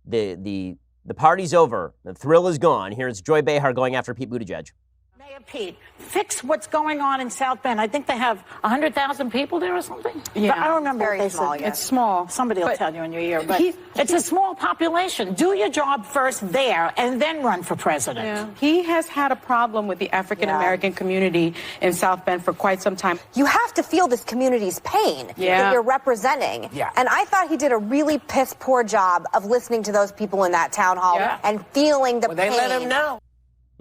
The party's over. The thrill is gone. Here's Joy Behar going after Pete Buttigieg. Mayor Pete, fix what's going on in South Bend. I think they have 100,000 people there or something. Yeah, I don't remember what they said. It's small. Somebody will tell you in your ear, but it's a small population. Do your job first there and then run for president. Yeah. He has had a problem with the African-American community in South Bend for quite some time. You have to feel this community's pain that you're representing. Yeah. And I thought he did a really piss-poor job of listening to those people in that town hall and feeling the pain. They let him know.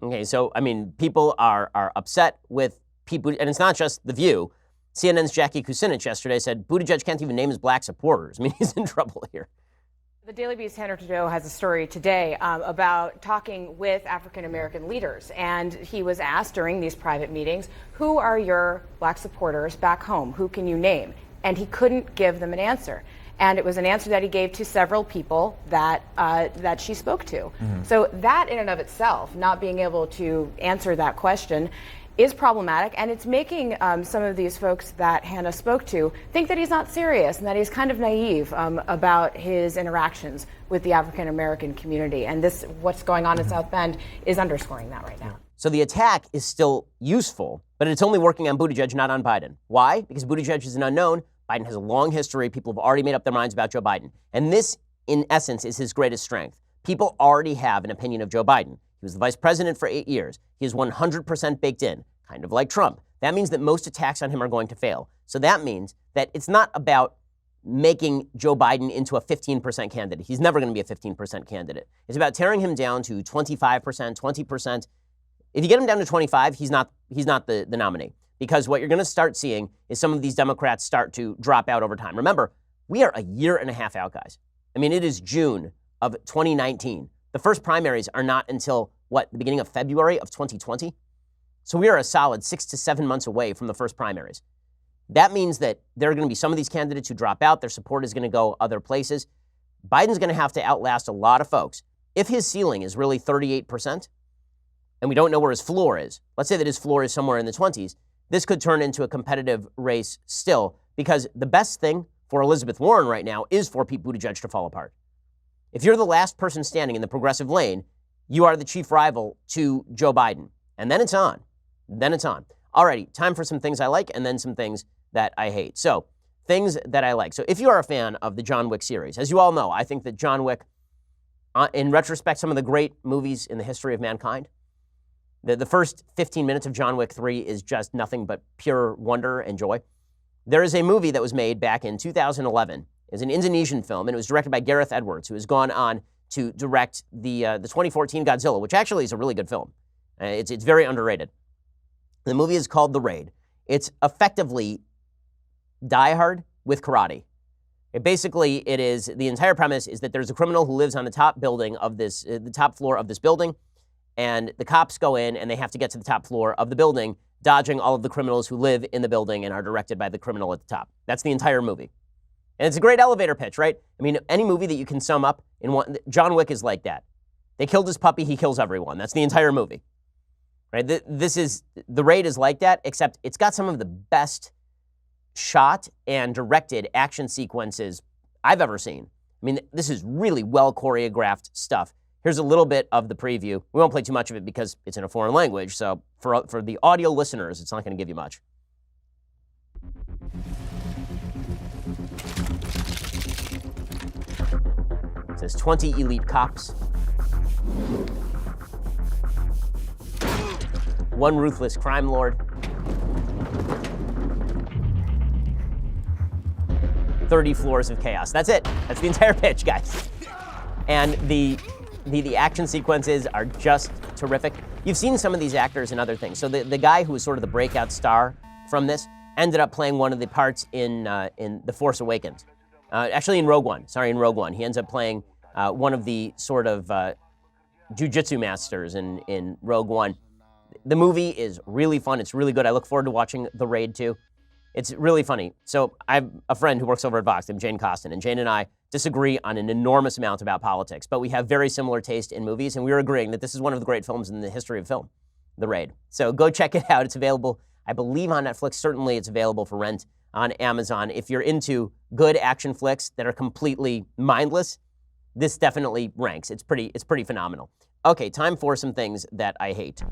Okay, so, I mean, people are upset with Pete Buttigieg, and it's not just The View. CNN's Jackie Kucinich yesterday said Buttigieg can't even name his black supporters. I mean, he's in trouble here. The Daily Beast Tanner Trudeau has a story today about talking with African-American leaders. And he was asked during these private meetings, who are your black supporters back home? Who can you name? And he couldn't give them an answer. And it was an answer that he gave to several people that she spoke to. Mm-hmm. So that in and of itself, not being able to answer that question, is problematic, and it's making some of these folks that Hannah spoke to think that he's not serious and that he's kind of naive about his interactions with the African American community. And this, what's going on in South Bend, is underscoring that right now. So the attack is still useful, but it's only working on Buttigieg, not on Biden. Why? Because Buttigieg is an unknown. Biden has a long history. People have already made up their minds about Joe Biden. And this, in essence, is his greatest strength. People already have an opinion of Joe Biden. He was the vice president for 8 years. He is 100% baked in, kind of like Trump. That means that most attacks on him are going to fail. So that means that it's not about making Joe Biden into a 15% candidate. He's never going to be a 15% candidate. It's about tearing him down to 25%, 20%. If you get him down to 25, he's not the nominee. Because what you're going to start seeing is some of these Democrats start to drop out over time. Remember, we are a year and a half out, guys. I mean, it is June of 2019. The first primaries are not until, the beginning of February of 2020? So we are a solid 6 to 7 months away from the first primaries. That means that there are going to be some of these candidates who drop out. Their support is going to go other places. Biden's going to have to outlast a lot of folks. If his ceiling is really 38%, and we don't know where his floor is, let's say that his floor is somewhere in the 20s, this could turn into a competitive race still, because the best thing for Elizabeth Warren right now is for Pete Buttigieg to fall apart. If you're the last person standing in the progressive lane, you are the chief rival to Joe Biden. And then it's on. Alrighty, time for some things I like and then some things that I hate. So, things that I like. So, if you are a fan of the John Wick series, as you all know, I think that John Wick, in retrospect, some of the great movies in the history of mankind. The first 15 minutes of John Wick 3 is just nothing but pure wonder and joy. There is a movie that was made back in 2011. It's an Indonesian film, and it was directed by Gareth Edwards, who has gone on to direct the 2014 Godzilla, which actually is a really good film. It's very underrated. The movie is called The Raid. It's effectively Die Hard with karate. The entire premise is that there's a criminal who lives on the top building of the top floor of this building, and the cops go in and they have to get to the top floor of the building, dodging all of the criminals who live in the building and are directed by the criminal at the top. That's the entire movie. And it's a great elevator pitch, right? I mean, any movie that you can sum up in one, John Wick is like that. They killed his puppy, he kills everyone. That's the entire movie. Right? The Raid is like that, except it's got some of the best shot and directed action sequences I've ever seen. I mean, this is really well choreographed stuff. Here's a little bit of the preview. We won't play too much of it because it's in a foreign language, so for the audio listeners, it's not going to give you much. It says 20 elite cops. One ruthless crime lord. 30 floors of chaos. That's it. That's the entire pitch, guys. And the action sequences are just terrific. You've seen some of these actors in other things. So the guy who was sort of the breakout star from this ended up playing one of the parts in The Force Awakens. Actually, in Rogue One. He ends up playing one of the sort of jujitsu masters in Rogue One. The movie is really fun. It's really good. I look forward to watching The Raid, too. It's really funny. So I have a friend who works over at Vox, named Jane Costin, and Jane and I disagree on an enormous amount about politics, but we have very similar taste in movies, and we were agreeing that this is one of the great films in the history of film, The Raid. So go check it out. It's available, I believe, on Netflix. Certainly it's available for rent on Amazon. If you're into good action flicks that are completely mindless, this definitely ranks. It's pretty phenomenal. Okay, time for some things that I hate.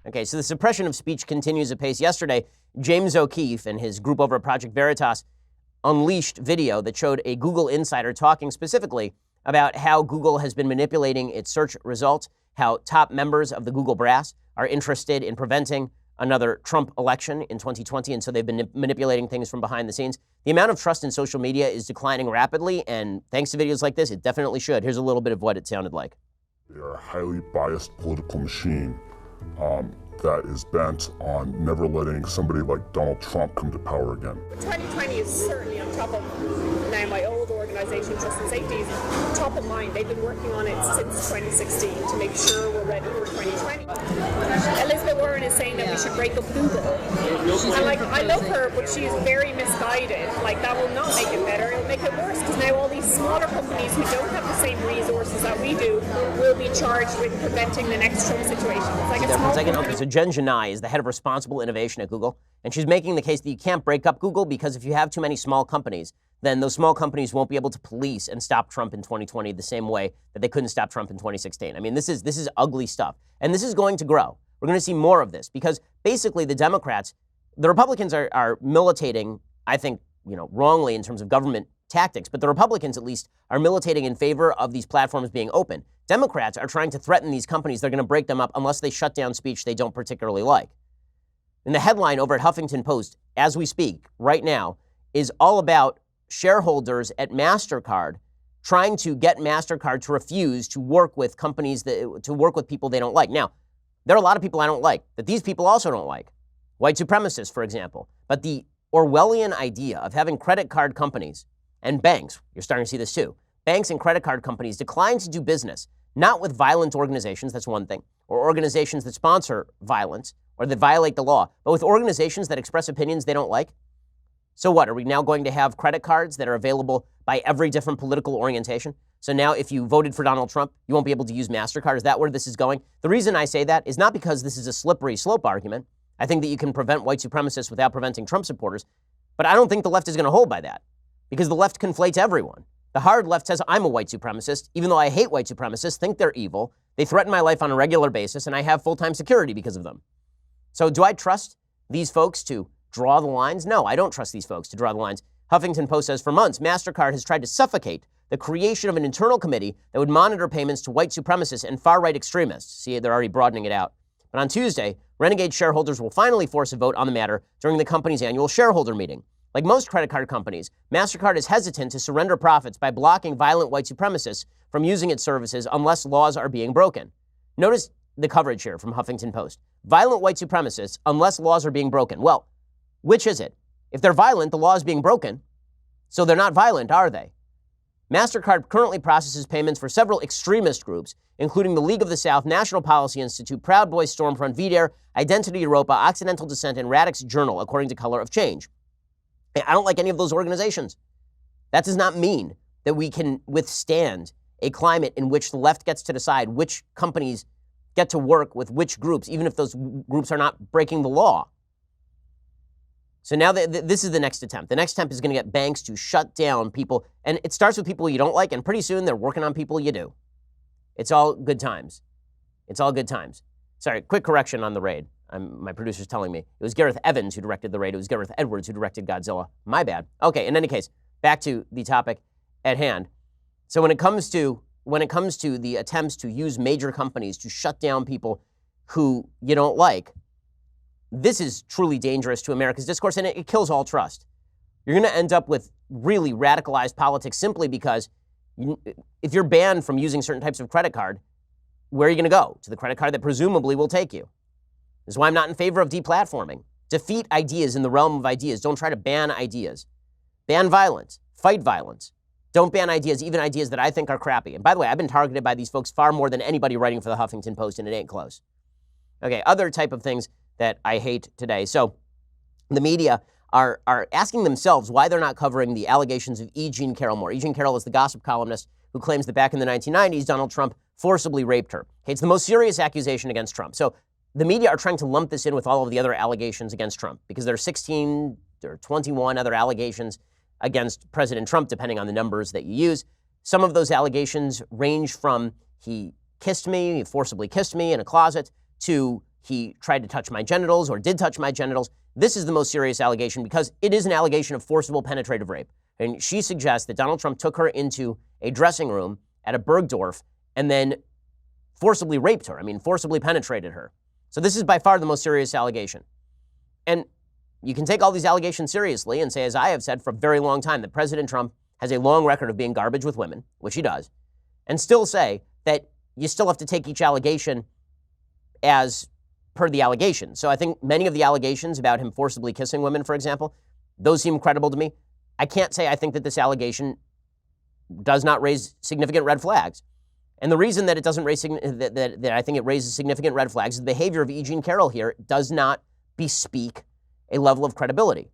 Okay, so the suppression of speech continues apace. Yesterday, James O'Keefe and his group over at Project Veritas unleashed video that showed a Google insider talking specifically about how Google has been manipulating its search results, how top members of the Google brass are interested in preventing another Trump election in 2020, and so they've been manipulating things from behind the scenes. The amount of trust in social media is declining rapidly, and thanks to videos like this, it definitely should. Here's a little bit of what it sounded like. They are a highly biased political machine that is bent on never letting somebody like Donald Trump come to power again. 2020 is certainly on top of now my old organization. Organization Trust and Safety is top of mind. They've been working on it since 2016 to make sure we're ready for 2020. Elizabeth Warren is saying that we should break up Google. And like, I love her, but she is very misguided. Like, that will not make it better. It'll make it worse, because now all these smaller companies who don't have the same resources that we do will be charged with preventing the next Trump situation. It's like a small company. Okay, so Jen Janai is the head of responsible innovation at Google, and she's making the case that you can't break up Google because if you have too many small companies, then those small companies won't be able to police and stop Trump in 2020 the same way that they couldn't stop Trump in 2016. I mean, this is ugly stuff, and this is going to grow. We're going to see more of this because basically the Democrats, the Republicans are militating, I think, wrongly in terms of government tactics, but the Republicans at least are militating in favor of these platforms being open. Democrats are trying to threaten these companies. They're going to break them up unless they shut down speech they don't particularly like. And the headline over at Huffington Post, as we speak right now, is all about shareholders at MasterCard trying to get MasterCard to refuse to work with companies, to work with people they don't like. Now, there are a lot of people I don't like that these people also don't like. White supremacists, for example. But the Orwellian idea of having credit card companies and banks, you're starting to see this too, banks and credit card companies decline to do business, not with violent organizations, that's one thing, or organizations that sponsor violence or that violate the law, but with organizations that express opinions they don't like. So what, are we now going to have credit cards that are available by every different political orientation? So now if you voted for Donald Trump, you won't be able to use MasterCard. Is that where this is going? The reason I say that is not because this is a slippery slope argument. I think that you can prevent white supremacists without preventing Trump supporters, but I don't think the left is going to hold by that because the left conflates everyone. The hard left says I'm a white supremacist, even though I hate white supremacists, think they're evil. They threaten my life on a regular basis, and I have full-time security because of them. So do I trust these folks to draw the lines? No, I don't trust these folks to draw the lines. Huffington Post says, for months, MasterCard has tried to suffocate the creation of an internal committee that would monitor payments to white supremacists and far-right extremists. See, they're already broadening it out. But on Tuesday, Renegade shareholders will finally force a vote on the matter during the company's annual shareholder meeting. Like most credit card companies, MasterCard is hesitant to surrender profits by blocking violent white supremacists from using its services unless laws are being broken. Notice the coverage here from Huffington Post. Violent white supremacists unless laws are being broken. Well, which is it? If they're violent, the law is being broken. So they're not violent, are they? MasterCard currently processes payments for several extremist groups, including the League of the South, National Policy Institute, Proud Boys, Stormfront, VDARE, Identity Europa, Occidental Dissent, and Radix Journal, according to Color of Change. I don't like any of those organizations. That does not mean that we can withstand a climate in which the left gets to decide which companies get to work with which groups, even if those groups are not breaking the law. So now this is the next attempt. The next attempt is going to get banks to shut down people. And it starts with people you don't like, and pretty soon they're working on people you do. It's all good times. It's all good times. Sorry, quick correction on the raid. My producer's telling me. It was Gareth Evans who directed the raid. It was Gareth Edwards who directed Godzilla. My bad. Okay, in any case, back to the topic at hand. So when it comes to the attempts to use major companies to shut down people who you don't like, this is truly dangerous to America's discourse, and it kills all trust. You're going to end up with really radicalized politics simply because if you're banned from using certain types of credit card, where are you going to go? To the credit card that presumably will take you. This is why I'm not in favor of deplatforming. Defeat ideas in the realm of ideas. Don't try to ban ideas. Ban violence. Fight violence. Don't ban ideas, even ideas that I think are crappy. And by the way, I've been targeted by these folks far more than anybody writing for the Huffington Post, and it ain't close. Okay, other type of things that I hate today. So the media are asking themselves why they're not covering the allegations of E. Jean Carroll more. E. Jean Carroll is the gossip columnist who claims that back in the 1990s, Donald Trump forcibly raped her. Okay, it's the most serious accusation against Trump. So the media are trying to lump this in with all of the other allegations against Trump because there are 16 or 21 other allegations against President Trump, depending on the numbers that you use. Some of those allegations range from he forcibly kissed me in a closet, to he tried to touch my genitals or did touch my genitals. This is the most serious allegation because it is an allegation of forcible penetrative rape. And she suggests that Donald Trump took her into a dressing room at a Bergdorf and then forcibly raped her. Forcibly penetrated her. So this is by far the most serious allegation. And you can take all these allegations seriously and say, as I have said for a very long time, that President Trump has a long record of being garbage with women, which he does, and still say that you still have to take each allegation as per the allegation. So I think many of the allegations about him forcibly kissing women, for example, those seem credible to me. I can't say I think that this allegation does not raise significant red flags. And the reason that it doesn't raise that I think it raises significant red flags is the behavior of E. Jean Carroll here does not bespeak a level of credibility.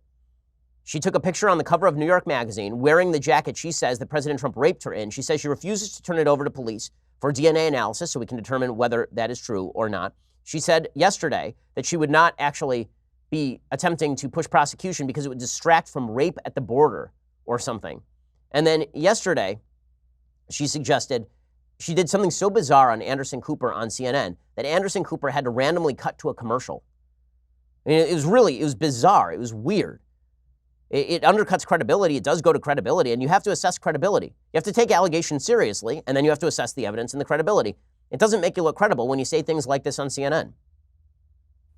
She took a picture on the cover of New York Magazine wearing the jacket she says that President Trump raped her in. She says she refuses to turn it over to police for DNA analysis so we can determine whether that is true or not. She said yesterday that she would not actually be attempting to push prosecution because it would distract from rape at the border or something. And then yesterday, she suggested she did something so bizarre on Anderson Cooper on CNN that Anderson Cooper had to randomly cut to a commercial. I mean, it was bizarre. It was weird. It undercuts credibility. It does go to credibility, and you have to assess credibility. You have to take allegations seriously, and then you have to assess the evidence and the credibility. It doesn't make you look credible when you say things like this on CNN.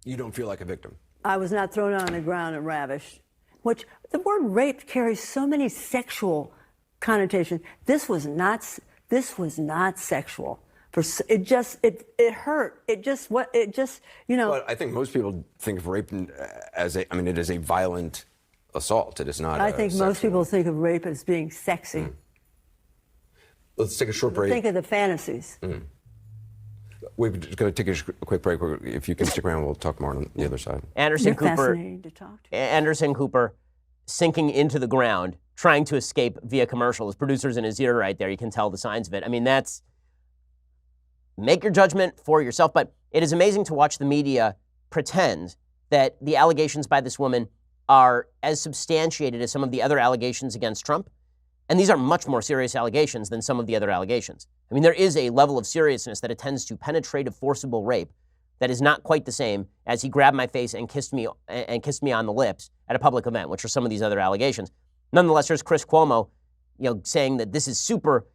You don't feel like a victim. I was not thrown on the ground and ravished, which the word rape carries so many sexual connotations. This was not sexual. It hurt. Well, I think most people think of rape as it is a violent assault. It is not. I think most people think of rape as being sexy. Let's take a short break. Think of the fantasies. We're just going to take a quick break. If you can stick around, we'll talk more on the other side. Anderson Cooper. Fascinating to talk to. Anderson Cooper sinking into the ground, trying to escape via commercial. His producer's in his ear right there. You can tell the signs of it. I mean, make your judgment for yourself. But it is amazing to watch the media pretend that the allegations by this woman are as substantiated as some of the other allegations against Trump. And these are much more serious allegations than some of the other allegations. I mean, there is a level of seriousness that attends to penetrative, forcible rape that is not quite the same as he grabbed my face and kissed me on the lips at a public event, which are some of these other allegations. Nonetheless, there's Chris Cuomo, saying that this is super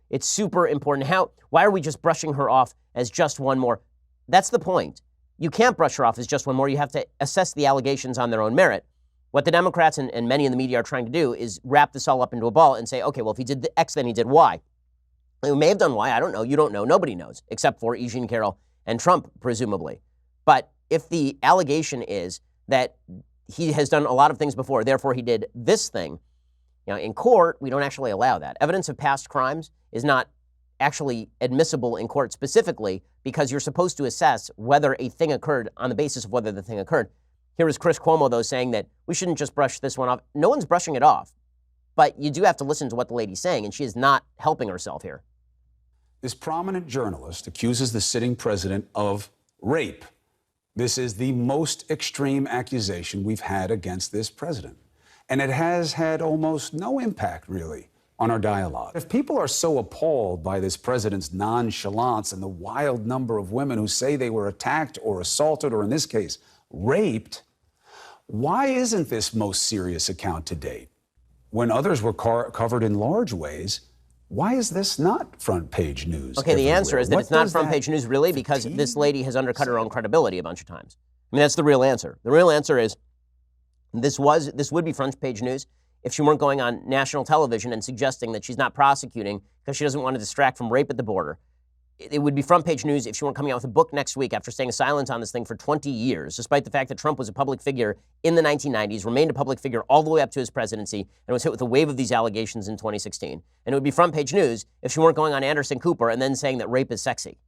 important. Why are we just brushing her off as just one more? That's the point. You can't brush her off as just one more. You have to assess the allegations on their own merit. What the Democrats and many in the media are trying to do is wrap this all up into a ball and say, okay, well, if he did the X, then he did Y. He may have done Y. I don't know. You don't know. Nobody knows, except for E. Jean Carroll and Trump, presumably. But if the allegation is that he has done a lot of things before, therefore he did this thing, in court, we don't actually allow that. Evidence of past crimes is not actually admissible in court specifically because you're supposed to assess whether a thing occurred on the basis of whether the thing occurred. Here is Chris Cuomo, though, saying that we shouldn't just brush this one off. No one's brushing it off. But you do have to listen to what the lady's saying, and she is not helping herself here. This prominent journalist accuses the sitting president of rape. This is the most extreme accusation we've had against this president. And it has had almost no impact, really, on our dialogue. If people are so appalled by this president's nonchalance and the wild number of women who say they were attacked or assaulted or, in this case, raped, why isn't this most serious account to date? When others were covered in large ways, why is this not front page news? Okay, the answer is that it's not front page news, really, because this lady has undercut her own credibility a bunch of times. I mean, that's the real answer. The real answer is this would be front page news if she weren't going on national television and suggesting that she's not prosecuting because she doesn't want to distract from rape at the border. It would be front page news if she weren't coming out with a book next week after staying silent on this thing for 20 years, despite the fact that Trump was a public figure in the 1990s, remained a public figure all the way up to his presidency, and was hit with a wave of these allegations in 2016. And it would be front page news if she weren't going on Anderson Cooper and then saying that rape is sexy.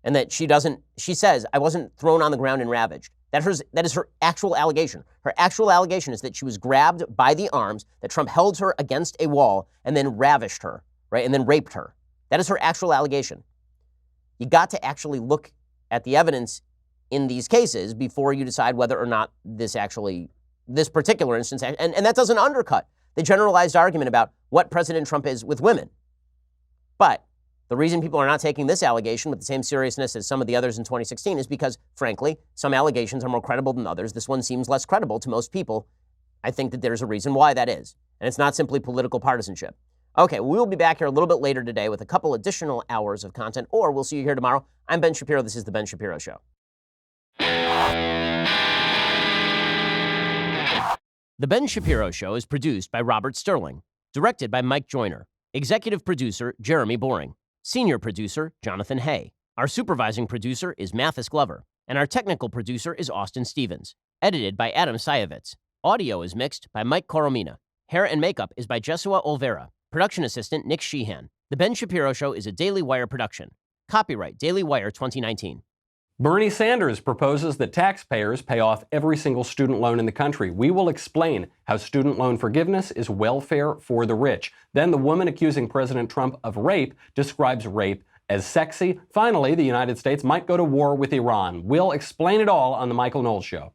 And that she says, I wasn't thrown on the ground and ravaged. That is her actual allegation. Her actual allegation is that she was grabbed by the arms, that Trump held her against a wall and then ravished her, right? And then raped her. That is her actual allegation. You got to actually look at the evidence in these cases before you decide whether or not this particular instance, and that doesn't undercut the generalized argument about what President Trump is with women. But the reason people are not taking this allegation with the same seriousness as some of the others in 2016 is because, frankly, some allegations are more credible than others. This one seems less credible to most people. I think that there's a reason why that is. And it's not simply political partisanship. Okay, we'll be back here a little bit later today with a couple additional hours of content, or we'll see you here tomorrow. I'm Ben Shapiro. This is The Ben Shapiro Show. The Ben Shapiro Show is produced by Robert Sterling, directed by Mike Joyner, executive producer Jeremy Boring, senior producer Jonathan Hay. Our supervising producer is Mathis Glover, and our technical producer is Austin Stevens, edited by Adam Sayevitz. Audio is mixed by Mike Coromina. Hair and makeup is by Jesua Olvera. Production assistant Nick Sheehan. The Ben Shapiro Show is a Daily Wire production. Copyright Daily Wire 2019. Bernie Sanders proposes that taxpayers pay off every single student loan in the country. We will explain how student loan forgiveness is welfare for the rich. Then the woman accusing President Trump of rape describes rape as sexy. Finally, the United States might go to war with Iran. We'll explain it all on The Michael Knowles Show.